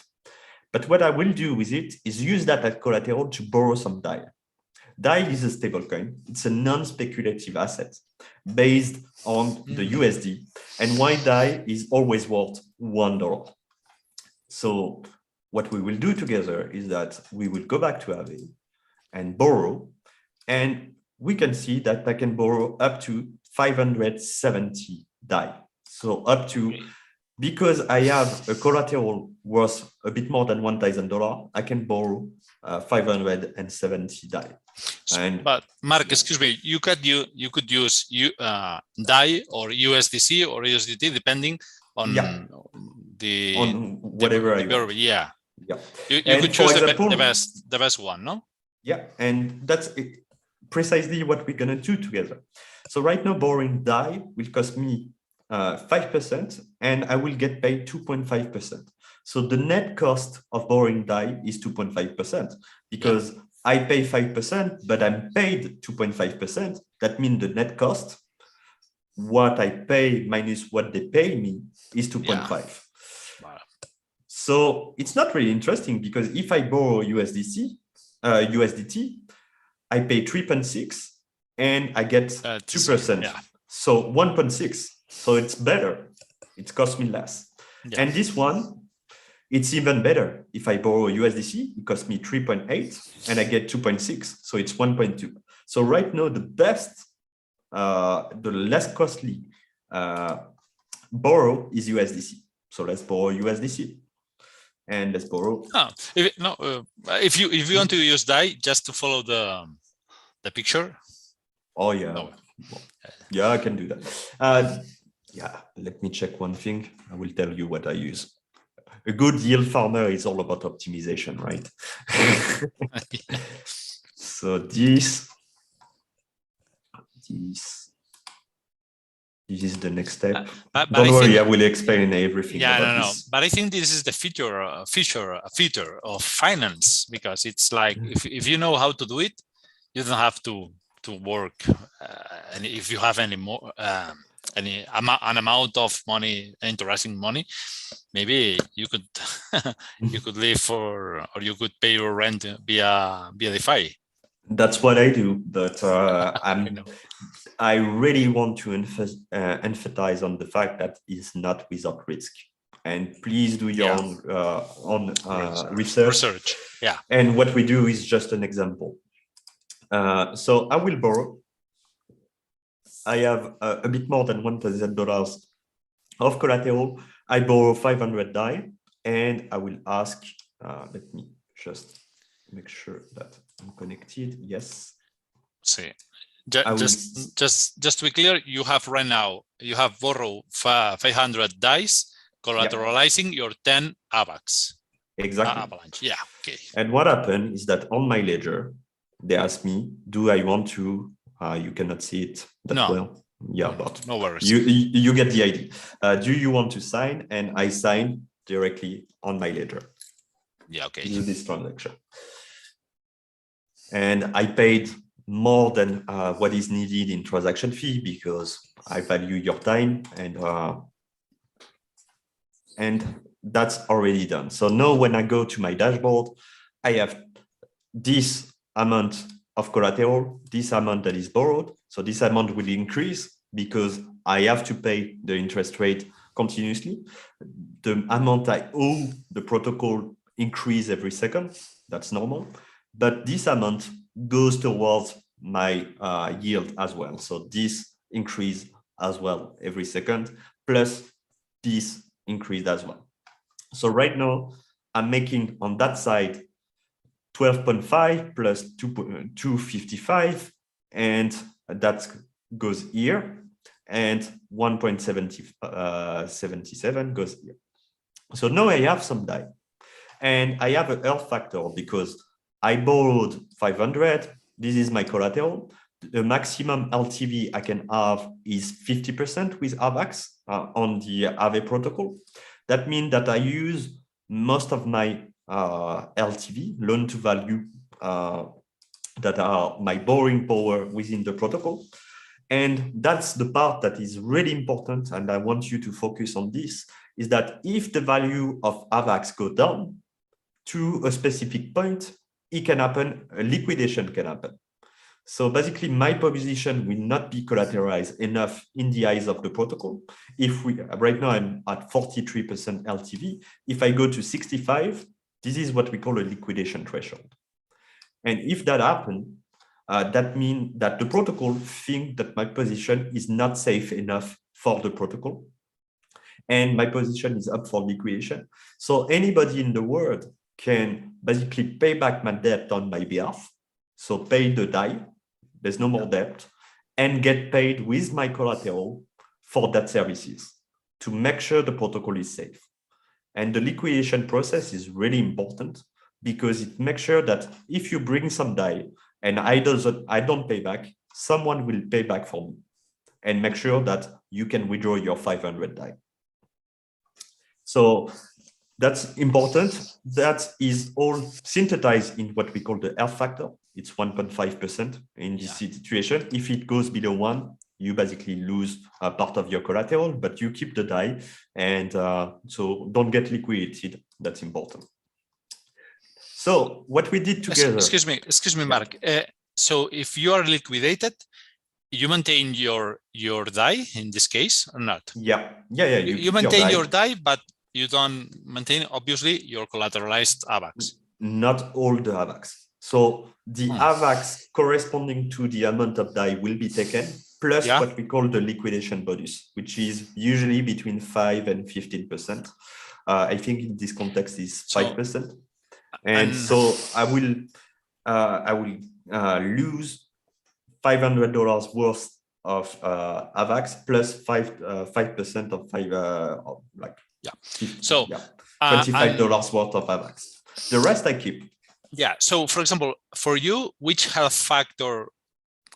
Speaker 2: But what I will do with it is use that as collateral to borrow some DAI. DAI is a stablecoin. It's a non-speculative asset based on the USD, and why DAI is always worth $1. So what we will do together is that we will go back to AAVE and borrow, and we can see that I can borrow up to 570 DAI. So up to, because I have a collateral worth a bit more than $1,000, I can borrow 570 DAI.
Speaker 1: But Marc, excuse me, you could use DAI or USDC or USDT depending on
Speaker 2: whatever I want.
Speaker 1: Yeah. You could choose the best one, no?
Speaker 2: Yeah, and that's precisely what we're gonna do together. So right now, borrowing DAI will cost me 5%, and I will get paid 2.5%. So the net cost of borrowing DAI is 2.5% because I pay 5%, but I'm paid 2.5%. That means the net cost, what I pay minus what they pay me, is 2.5.
Speaker 1: Wow.
Speaker 2: So it's not really interesting because if I borrow USDT, I pay 3.6 and I get 2%. So 1.6. So it's better. It costs me less.
Speaker 1: Yeah.
Speaker 2: And this one, it's even better. If I borrow USDC, it costs me 3.8 and I get 2.6. So it's 1.2. So right now, the best, the less costly borrow is USDC. So let's borrow USDC. And let's borrow.
Speaker 1: If you want to use DAI, just to follow the picture.
Speaker 2: Oh yeah, yeah, I can do that. Yeah, let me check one thing. I will tell you what I use. A good yield farmer is all about optimization, right? So this is the next step. Don't worry, I will explain everything.
Speaker 1: Yeah, no. But I think this is the feature of finance, because it's like if you know how to do it, you don't have to work. And if you have an amount of money, interesting money, maybe you could you could live or you could pay your rent via DeFi.
Speaker 2: That's what I do, but I really want to emphasize on the fact that it's not without risk. And please do your own research.
Speaker 1: Yeah.
Speaker 2: And what we do is just an example. So I will borrow. I have a bit more than $1,000 of collateral. I borrow 500 DAI, and I will ask. Let me just make sure that I'm connected. Yes.
Speaker 1: See, just to be clear, you have right now, you have borrowed 500 DAI, collateralizing your 10 AVAX.
Speaker 2: Exactly.
Speaker 1: Avalanche. Yeah. Okay.
Speaker 2: And what happened is that on my ledger, they asked me, do I want to, you cannot see it that well. Yeah, but
Speaker 1: no worries.
Speaker 2: You get the idea. Do you want to sign? And I sign directly on my ledger.
Speaker 1: Yeah, okay.
Speaker 2: Do this transaction. And I paid more than what is needed in transaction fee because I value your time, and that's already done. So now when I go to my dashboard, I have this amount of collateral, this amount that is borrowed. So this amount will increase because I have to pay the interest rate continuously. The amount I owe the protocol increase every second. That's normal. But this amount goes towards my yield as well. So this increase as well every second, plus this increased as well. So right now, I'm making on that side 12.5 plus 255, and that goes here, and 1.77 goes here. So now I have some DAI, and I have an Earth factor because I borrowed 500. This is my collateral. The maximum LTV I can have is 50% with AVAX on the AAVE protocol. That means that I use most of my LTV, loan to value, that are my borrowing power within the protocol. And that's the part that is really important. And I want you to focus on this, is that if the value of AVAX go down to a specific point, it can happen, a liquidation can happen. So basically, my position will not be collateralized enough in the eyes of the protocol. If we, right now I'm at 43% LTV. If I go to 65, this is what we call a liquidation threshold. And if that happens, that means that the protocol thinks that my position is not safe enough for the protocol, and my position is up for liquidation. So anybody in the world can basically pay back my debt on my behalf. So pay the DAI, there's no more debt, and get paid with my collateral for that services to make sure the protocol is safe. And the liquidation process is really important because it makes sure that if you bring some DAI and I don't pay back, someone will pay back for me and make sure that you can withdraw your 500 DAI. So That's important. That is all synthesized in what we call the R factor. It's 1.5% in this situation. If it goes below 1, you basically lose a part of your collateral, but you keep the DAI, and so don't get liquidated. That's important. So what we did together.
Speaker 1: Excuse me, Marc. So if you are liquidated, you maintain your DAI in this case or not?
Speaker 2: Yeah.
Speaker 1: You maintain your DAI, but you don't maintain, obviously, your collateralized AVAX.
Speaker 2: Not all the AVAX. So the AVAX corresponding to the amount of DAI will be taken, plus what we call the liquidation bonus, which is usually between 5 and 15%. I think in this context is 5%. So I will lose $500 worth of AVAX plus 5% of $25 worth of AVAX. The rest I keep.
Speaker 1: Yeah. So, for example, for you, which health factor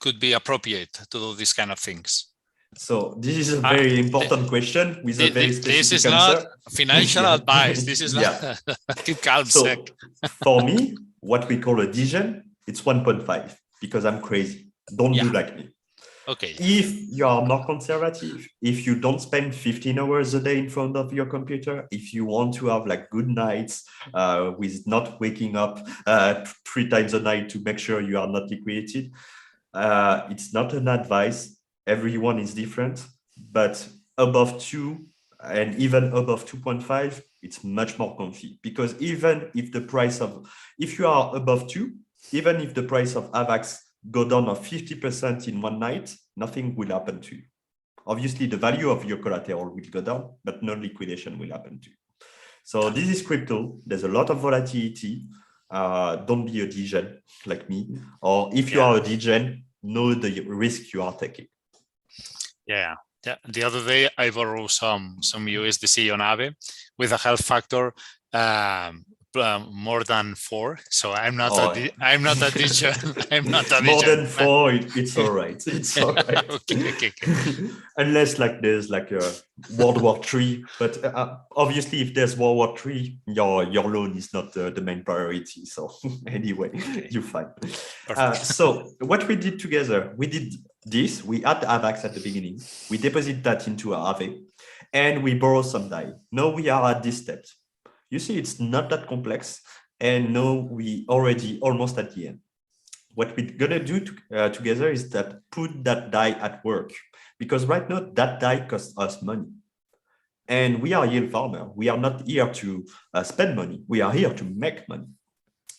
Speaker 1: could be appropriate to do these kind of things?
Speaker 2: So this is a very important question with a very specific
Speaker 1: This is
Speaker 2: answer.
Speaker 1: not financial advice. This is not keep calm.
Speaker 2: So for me, what we call a degen, it's 1.5 because I'm crazy. Don't do like me.
Speaker 1: Okay.
Speaker 2: If you are more conservative, if you don't spend 15 hours a day in front of your computer, if you want to have like good nights with not waking up 3 times a night to make sure you are not liquidated, it's not an advice. Everyone is different, but above 2 and even above 2.5, it's much more comfy because even if the price of, if you are above 2, even if the price of AVAX go down of 50% in one night, nothing will happen to you. Obviously, the value of your collateral will go down, but no liquidation will happen to you. So this is crypto. There's a lot of volatility. Don't be a degen like me, or if you are a degen, know the risk you are taking.
Speaker 1: Yeah. The other day I borrowed some USDC on AAVE with a health factor more than 4. So I'm not I'm not a degen. I'm not a
Speaker 2: more
Speaker 1: degen.
Speaker 2: than 4. It's all right. It's all right.
Speaker 1: Okay.
Speaker 2: Unless like there's like a World War III, but obviously if there's World War III, your loan is not the main priority. So anyway, you're fine. So what we did together, we did this. We had the AVAX at the beginning. We deposit that into AAVE, and we borrow some DAI. Now we are at this step. You see, it's not that complex, and now we already almost at the end. What we're gonna do together is that put that DAI at work, because right now that DAI costs us money, and we are yield farmer. We are not here to spend money. We are here to make money.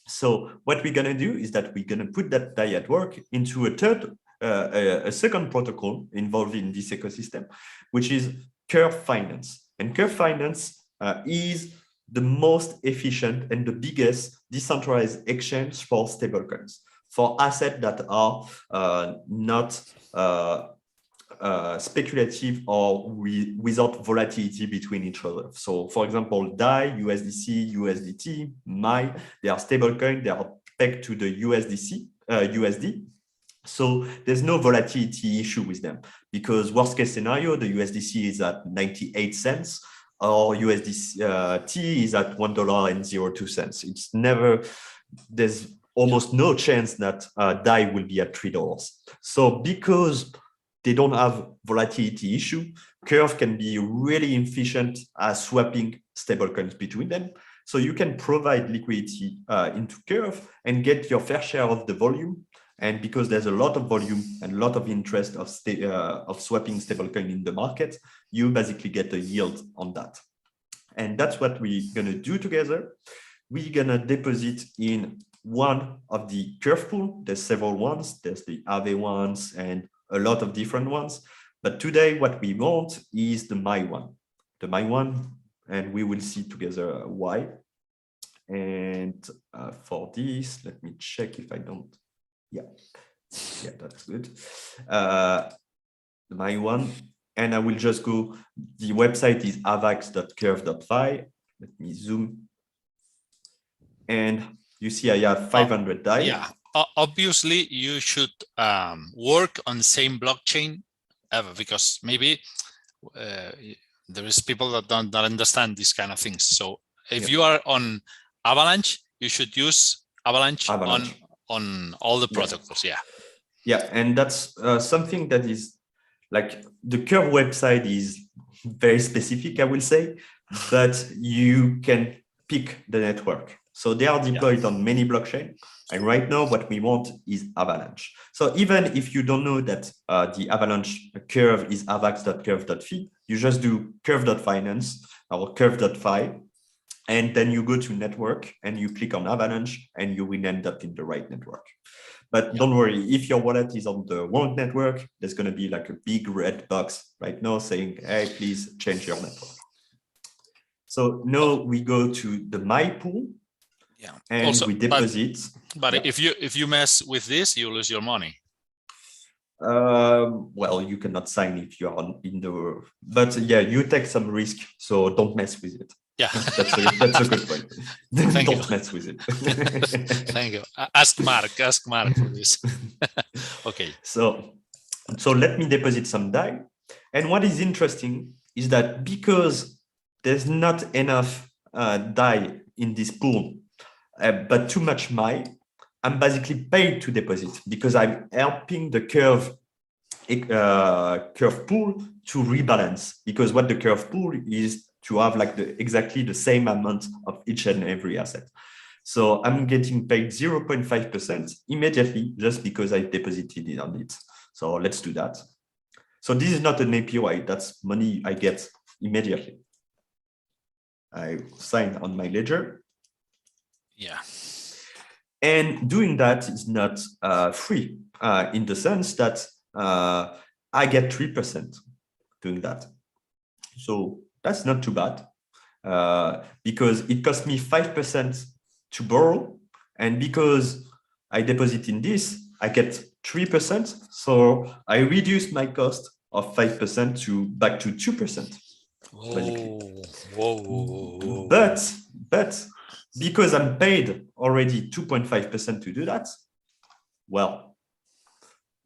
Speaker 2: So what we're gonna do is that we're gonna put that DAI at work into a second protocol involved in this ecosystem, which is Curve Finance, and Curve Finance is the most efficient and the biggest decentralized exchange for stablecoins, for assets that are not speculative or without volatility between each other. So for example, DAI, USDC, USDT, MAI, they are stablecoin, they are pegged to the USD. So there's no volatility issue with them, because worst case scenario, the USDC is at 98 cents, or USDT is at $1.02. It's never, there's almost no chance that DAI will be at $3. So because they don't have volatility issue, Curve can be really efficient at swapping stablecoins between them. So you can provide liquidity into Curve and get your fair share of the volume. And because there's a lot of volume and a lot of interest of swapping stablecoin in the market, you basically get a yield on that. And that's what we're gonna do together. We're gonna deposit in one of the Curve pool. There's several ones. There's the AAVE ones and a lot of different ones. But today what we want is the MAI one. The MAI one, and we will see together why. And for this, let me check if I don't. Yeah, that's good. My one, and I will just go, the website is avax.curve.fi. Let me zoom. And you see I have 500 DAI.
Speaker 1: Yeah, obviously you should work on the same blockchain ever, because maybe there is people that don't understand these kind of things. So If you are on Avalanche, you should use Avalanche.
Speaker 2: Avalanche.
Speaker 1: on all the protocols.
Speaker 2: Yeah, and that's something that is like the Curve website is very specific, I will say, but you can pick the network. So they are deployed on many blockchains. And right now, what we want is Avalanche. So even if you don't know that the Avalanche curve is avax.curve.fi, you just do curve.finance or curve.fi, and then you go to network and you click on Avalanche and you will end up in the right network. But don't worry, if your wallet is on the wrong network, there's going to be like a big red box right now saying, hey, please change your network. So now we go to the My Pool and also, we deposit.
Speaker 1: But if you mess with this, you lose your money.
Speaker 2: Well, you cannot sign if you are in the, but yeah, you take some risk, so don't mess with it.
Speaker 1: Yeah,
Speaker 2: that's a good point. Don't mess with it.
Speaker 1: Thank you. Ask Marc for this. Okay.
Speaker 2: So let me deposit some DAI. And what is interesting is that because there's not enough DAI in this pool, but too much MAI, I'm basically paid to deposit because I'm helping the curve pool to rebalance, because what the curve pool is to have like exactly the same amount of each and every asset. So I'm getting paid 0.5% immediately just because I deposited it on it. So let's do that. So this is not an API, that's money I get immediately. I sign on my ledger.
Speaker 1: Yeah.
Speaker 2: And doing that is not free in the sense that I get 3% doing that. So that's not too bad because it cost me 5% to borrow. And because I deposit in this, I get 3%. So I reduce my cost of 5% back to 2%.
Speaker 1: Whoa.
Speaker 2: But because I'm paid already 2.5% to do that, well,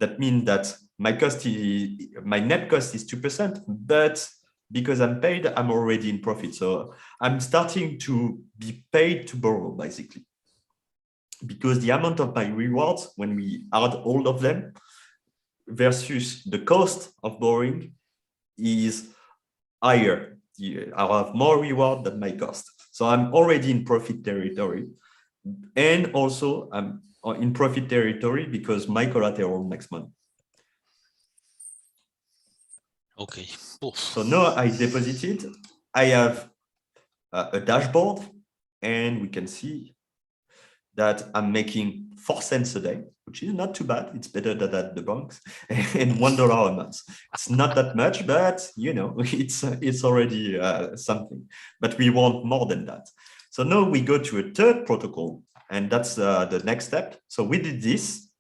Speaker 2: that means that my net cost is 2%, but because I'm paid, I'm already in profit. So I'm starting to be paid to borrow, basically. Because the amount of my rewards, when we add all of them, versus the cost of borrowing is higher. I have more reward than my cost. So I'm already in profit territory. And also I'm in profit territory because my collateral makes money.
Speaker 1: Okay.
Speaker 2: Oof. So now I deposited. I have a dashboard, and we can see that I'm making 4 cents a day, which is not too bad. It's better than at the banks, and $1 a month. It's not that much, but you know, it's already something. But we want more than that. So now we go to a third protocol, and that's the next step. So we did this,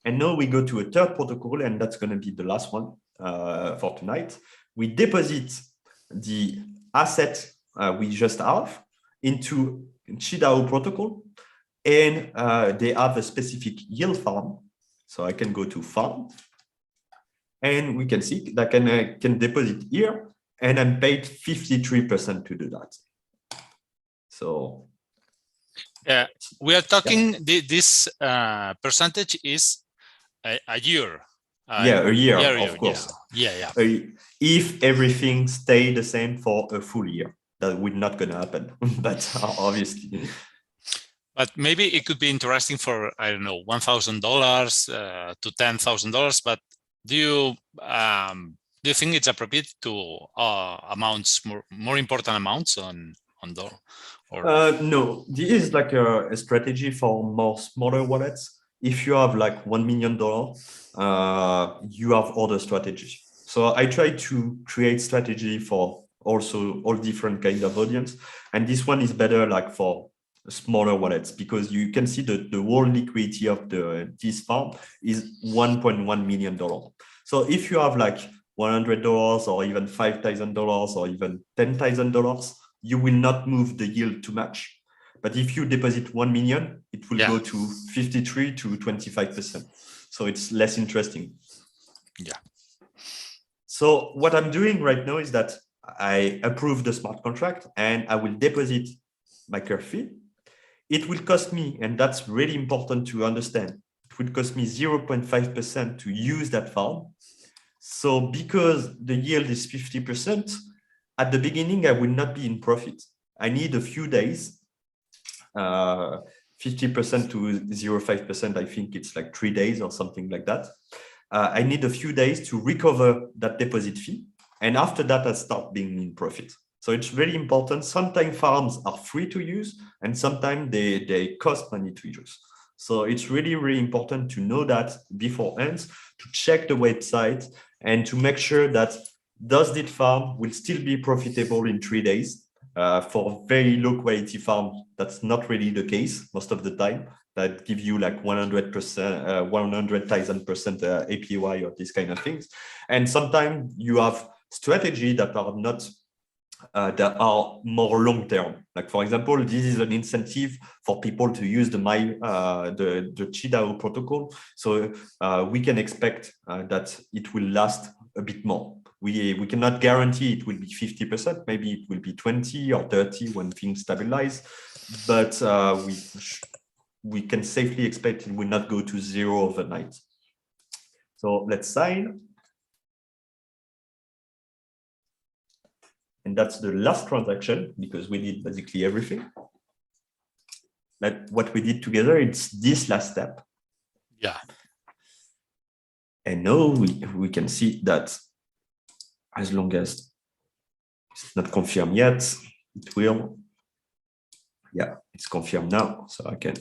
Speaker 2: and now we go to a third protocol, and that's going to be the last one for tonight. We deposit the asset we just have into CHIDAO protocol, and they have a specific yield farm. So I can go to farm, and we can see that I can deposit here, and I'm paid 53% to do that. So
Speaker 1: we are talking, this percentage is a year.
Speaker 2: A year, of course.
Speaker 1: Yeah.
Speaker 2: If everything stay the same for a full year, that would not going to happen, but obviously.
Speaker 1: But maybe it could be interesting for, I don't know, $1,000 to $10,000. But do you think it's appropriate to amounts, more important amounts on dollar?
Speaker 2: No, this is like a strategy for more smaller wallets. If you have like $1 million, you have other strategies. So I try to create strategy for also all different kind of audience, and this one is better like for smaller wallets, because you can see the whole liquidity of this farm is $1.1 million. So if you have like $100 or even $5,000 or even $10,000, you will not move the yield too much. But if you deposit 1 million, it will go to 53 to 25%. So it's less interesting.
Speaker 1: Yeah.
Speaker 2: So what I'm doing right now is that I approve the smart contract and I will deposit my curve fee. It will cost me, and that's really important to understand, it will cost me 0.5% to use that farm. So because the yield is 50%, at the beginning, I will not be in profit. I need a few days, 50% to 0.5%, I think it's like 3 days or something like that. I need a few days to recover that deposit fee. And after that, I start being in profit. So it's very important. Sometimes farms are free to use, and sometimes they cost money to use. So it's really, really important to know that beforehand, to check the website and to make sure that does this farm will still be profitable in 3 days. For very low quality farm, that's not really the case most of the time. That give you like 100%, 100,000% APY or these kind of things. And sometimes you have strategy that are not that are more long term. Like for example, this is an incentive for people to use the CHIDAO protocol. So we can expect that it will last a bit more. We cannot guarantee it will be 50%. Maybe it will be 20 or 30 when things stabilize. But we can safely expect it will not go to 0 overnight. So let's sign. And that's the last transaction because we did basically everything. Like what we did together, it's this last step.
Speaker 1: Yeah.
Speaker 2: And now we can see that as long as it's not confirmed yet, it will. Yeah, it's confirmed now. So I can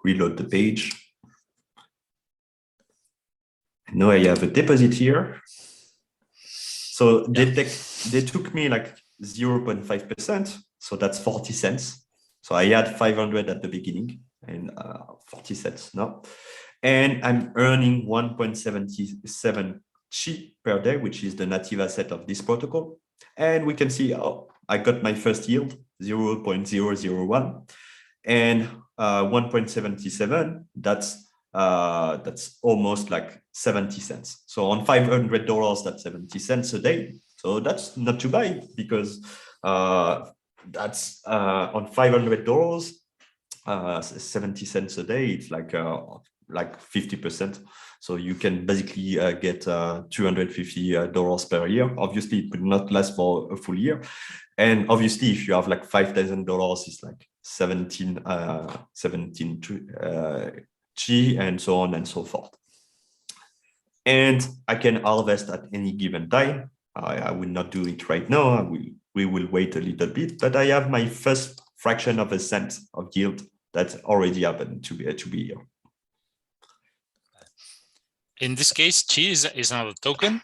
Speaker 2: reload the page. And now I have a deposit here. So they took me like 0.5%. So that's 40 cents. So I had 500 at the beginning and 40 cents now. And I'm earning 1.77 Chi per day, which is the native asset of this protocol. And we can see, oh, I got my first yield, 0.001. And 1.77, that's almost like 70 cents. So on $500, that's 70 cents a day. So that's not too bad because that's on $500, 70 cents a day. It's like 50%. So you can basically get $250 per year. Obviously, it will not last for a full year. And obviously, if you have like $5,000, it's like 17 G and so on and so forth. And I can harvest at any given time. I will not do it right now. We will wait a little bit, but I have my first fraction of a cent of yield that already happened to be here.
Speaker 1: In this case, Chi is not a token?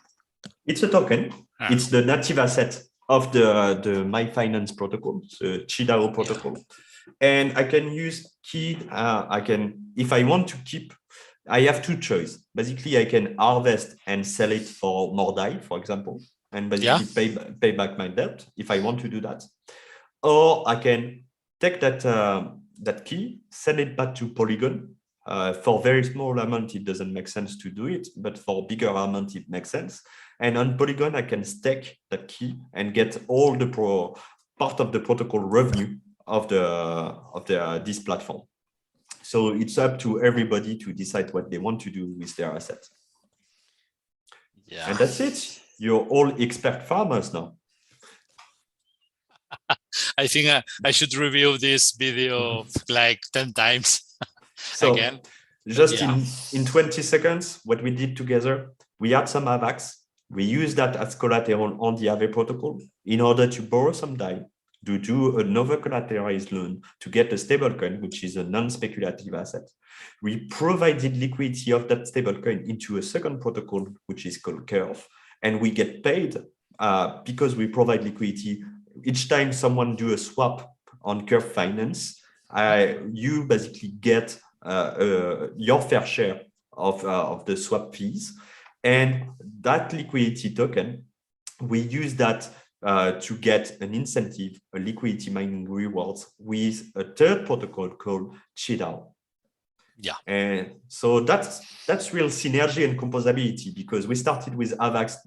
Speaker 2: It's a token. Ah. It's the native asset of the My Finance protocol, the CHIDAO protocol. Yeah. And I can use key, if I want to keep, I have two choices. Basically, I can harvest and sell it for more DAI, for example, and basically pay back my debt if I want to do that. Or I can take that key, send it back to Polygon. For very small amount, it doesn't make sense to do it, but for bigger amount, it makes sense. And on Polygon, I can stake that key and get all the part of the protocol revenue of this platform. So it's up to everybody to decide what they want to do with their assets. Yeah. And that's it. You're all expert farmers now.
Speaker 1: I think I should review this video like 10 times.
Speaker 2: So
Speaker 1: again.
Speaker 2: Just in 20 seconds, what we did together, we had some AVAX. We used that as collateral on the AAVE protocol in order to borrow some DAI, to do another collateralized loan to get a stablecoin, which is a non-speculative asset. We provided liquidity of that stablecoin into a second protocol, which is called Curve. And we get paid because we provide liquidity. Each time someone do a swap on Curve Finance, you basically get your fair share of the swap fees. And that liquidity token, we use that to get an incentive, a liquidity mining rewards with a third protocol called CHIDAO.
Speaker 1: Yeah.
Speaker 2: And so that's real synergy and composability, because we started with AVAX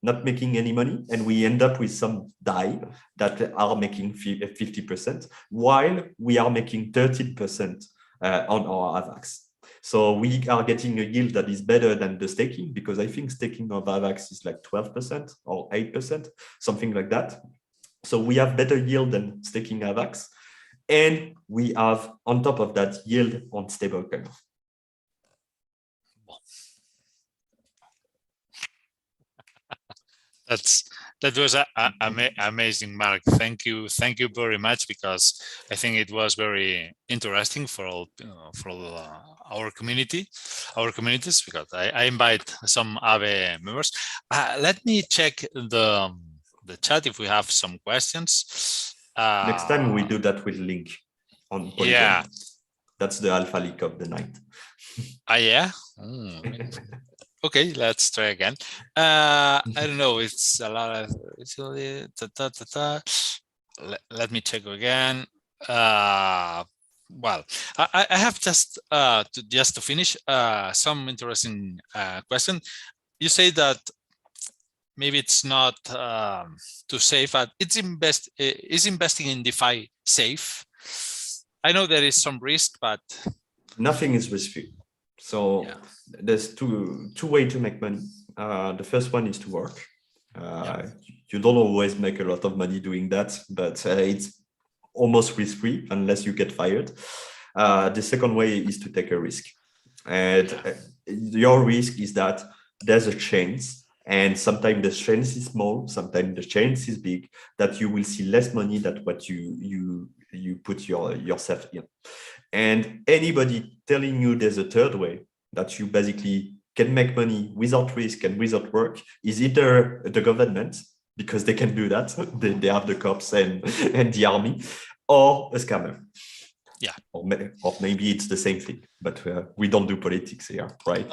Speaker 2: not making any money, and we end up with some DAI that are making 50%, while we are making 13% on our AVAX. So we are getting a yield that is better than the staking, because I think staking of AVAX is like 12% or 8%, something like that. So we have better yield than staking AVAX. And we have, on top of that, yield on stablecoin.
Speaker 1: That was amazing, Marc. Thank you very much, because I think it was very interesting for all our communities. Because I invite some AAVE members. Let me check the chat if we have some questions.
Speaker 2: Next time we do that with link on Polygon.
Speaker 1: Yeah,
Speaker 2: that's the alpha leak of the night.
Speaker 1: Yeah. Okay, let's try again. I don't know. It's a lot of. Let me check again. Well, I have just to finish some interesting question. You say that maybe it's not too safe. Is investing in DeFi safe? I know there is some risk, but
Speaker 2: nothing is risk-free. So yeah. There's two ways to make money. The first one is to work. You don't always make a lot of money doing that, but it's almost risk-free unless you get fired. The second way is to take a risk. And your risk is that there's a chance, and sometimes the chance is small, sometimes the chance is big, that you will see less money than what you put yourself in. And anybody telling you there's a third way, that you basically can make money without risk and without work, is either the government, because they can do that, they have the cops and the army, or a scammer.
Speaker 1: Yeah.
Speaker 2: Or maybe it's the same thing, but we don't do politics here, right?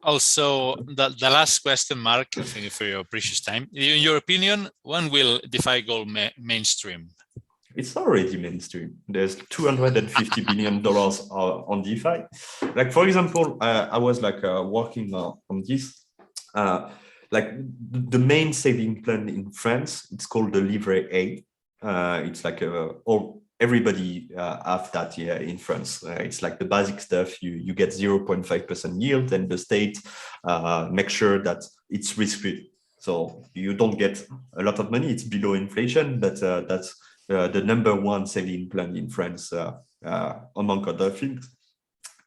Speaker 1: Also, the last question, Marc, thank you for your precious time. In your opinion, when will DeFi go mainstream?
Speaker 2: It's already mainstream. There's $250 billion on DeFi. Like, for example, I was working on this. Like the main saving plan in France, it's called the Livret A. It's like everybody have that here in France. It's like the basic stuff. You get 0.5% yield, and the state makes sure that it's risk-free. So you don't get a lot of money. It's below inflation, but that's the number one saving plan in France, among other things.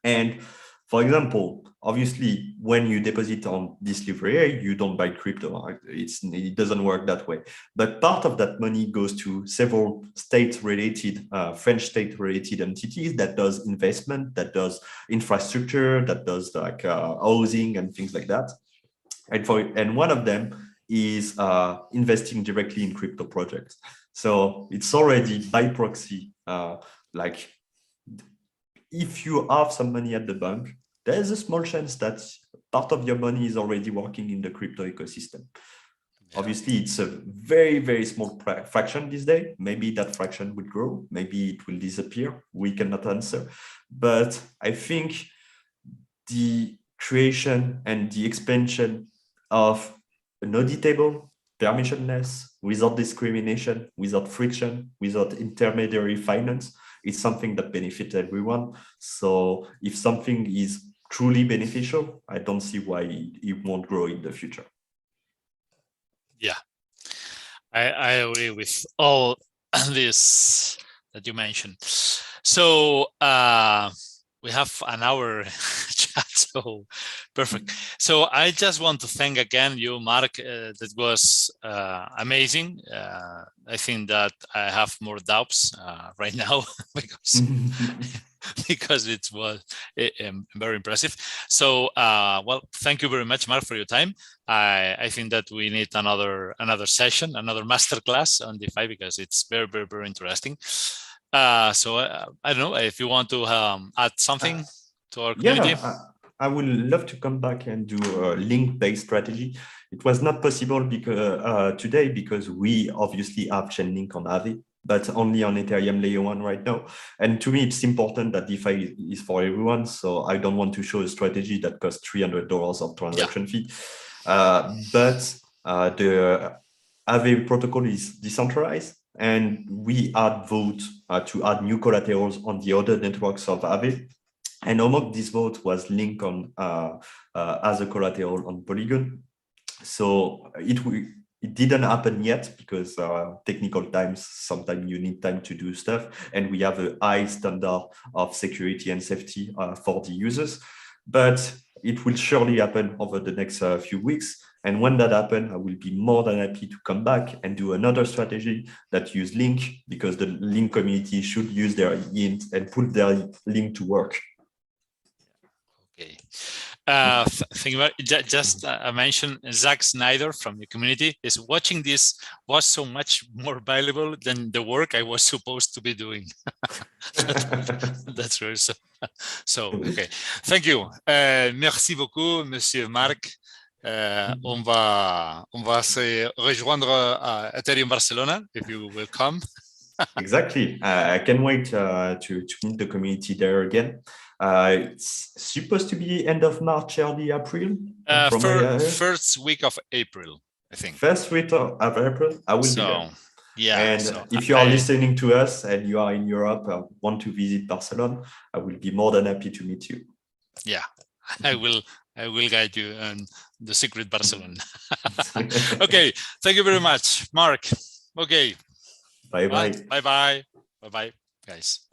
Speaker 2: And for example, obviously, when you deposit on this Livret A, you don't buy crypto. It doesn't work that way. But part of that money goes to several state-related, French state-related entities that does investment, that does infrastructure, that does like housing and things like that. And one of them is investing directly in crypto projects. So it's already by proxy, like if you have some money at the bank, there's a small chance that part of your money is already working in the crypto ecosystem. Yeah. Obviously, it's a very, very small fraction these days. Maybe that fraction will grow. Maybe it will disappear. We cannot answer. But I think the creation and the expansion of an auditable, permissionless, without discrimination, without friction, without intermediary finance, it's something that benefits everyone. So if something is truly beneficial, I don't see why it won't grow in the future.
Speaker 1: Yeah, I agree with all this that you mentioned. So we have an hour chat, so perfect. So I just want to thank again you, Marc. That was amazing. I think that I have more doubts right now because it was very impressive. So well, thank you very much, Marc, for your time. I think that we need another session, another masterclass on DeFi, because it's very, very, very interesting. So I don't know if you want to add something to our community.
Speaker 2: Yeah, I would love to come back and do a link-based strategy. It was not possible because today, because we obviously have Chainlink on AAVE. but only on Ethereum layer 1 right now. And to me, it's important that DeFi is for everyone. So I don't want to show a strategy that costs $300 of transaction fee. But the AAVE protocol is decentralized, and we add vote to add new collaterals on the other networks of AAVE. And among this vote was linked on as a collateral on Polygon. So it didn't happen yet because technical times, sometimes you need time to do stuff. And we have a high standard of security and safety for the users. But it will surely happen over the next few weeks. And when that happens, I will be more than happy to come back and do another strategy that use Link, because the Link community should use their int and put their Link to work.
Speaker 1: Okay. Thank you. Just I mentioned Zach Snyder from the community is watching this was so much more valuable than the work I was supposed to be doing. That's right. So, okay. Thank you. Merci beaucoup, Monsieur Marc. On va se rejoindre à Ethereum Barcelona if you will come.
Speaker 2: Exactly. I can't wait to meet the community there again. It's supposed to be end of March, early April.
Speaker 1: First week of April, I think.
Speaker 2: First week of April, I will be there.
Speaker 1: Yeah.
Speaker 2: And if you are listening to us and you are in Europe, want to visit Barcelona, I will be more than happy to meet you.
Speaker 1: Yeah, I will guide you on the secret Barcelona. Okay, thank you very much, Marc. Okay.
Speaker 2: Bye-bye.
Speaker 1: Bye-bye. Bye-bye, guys.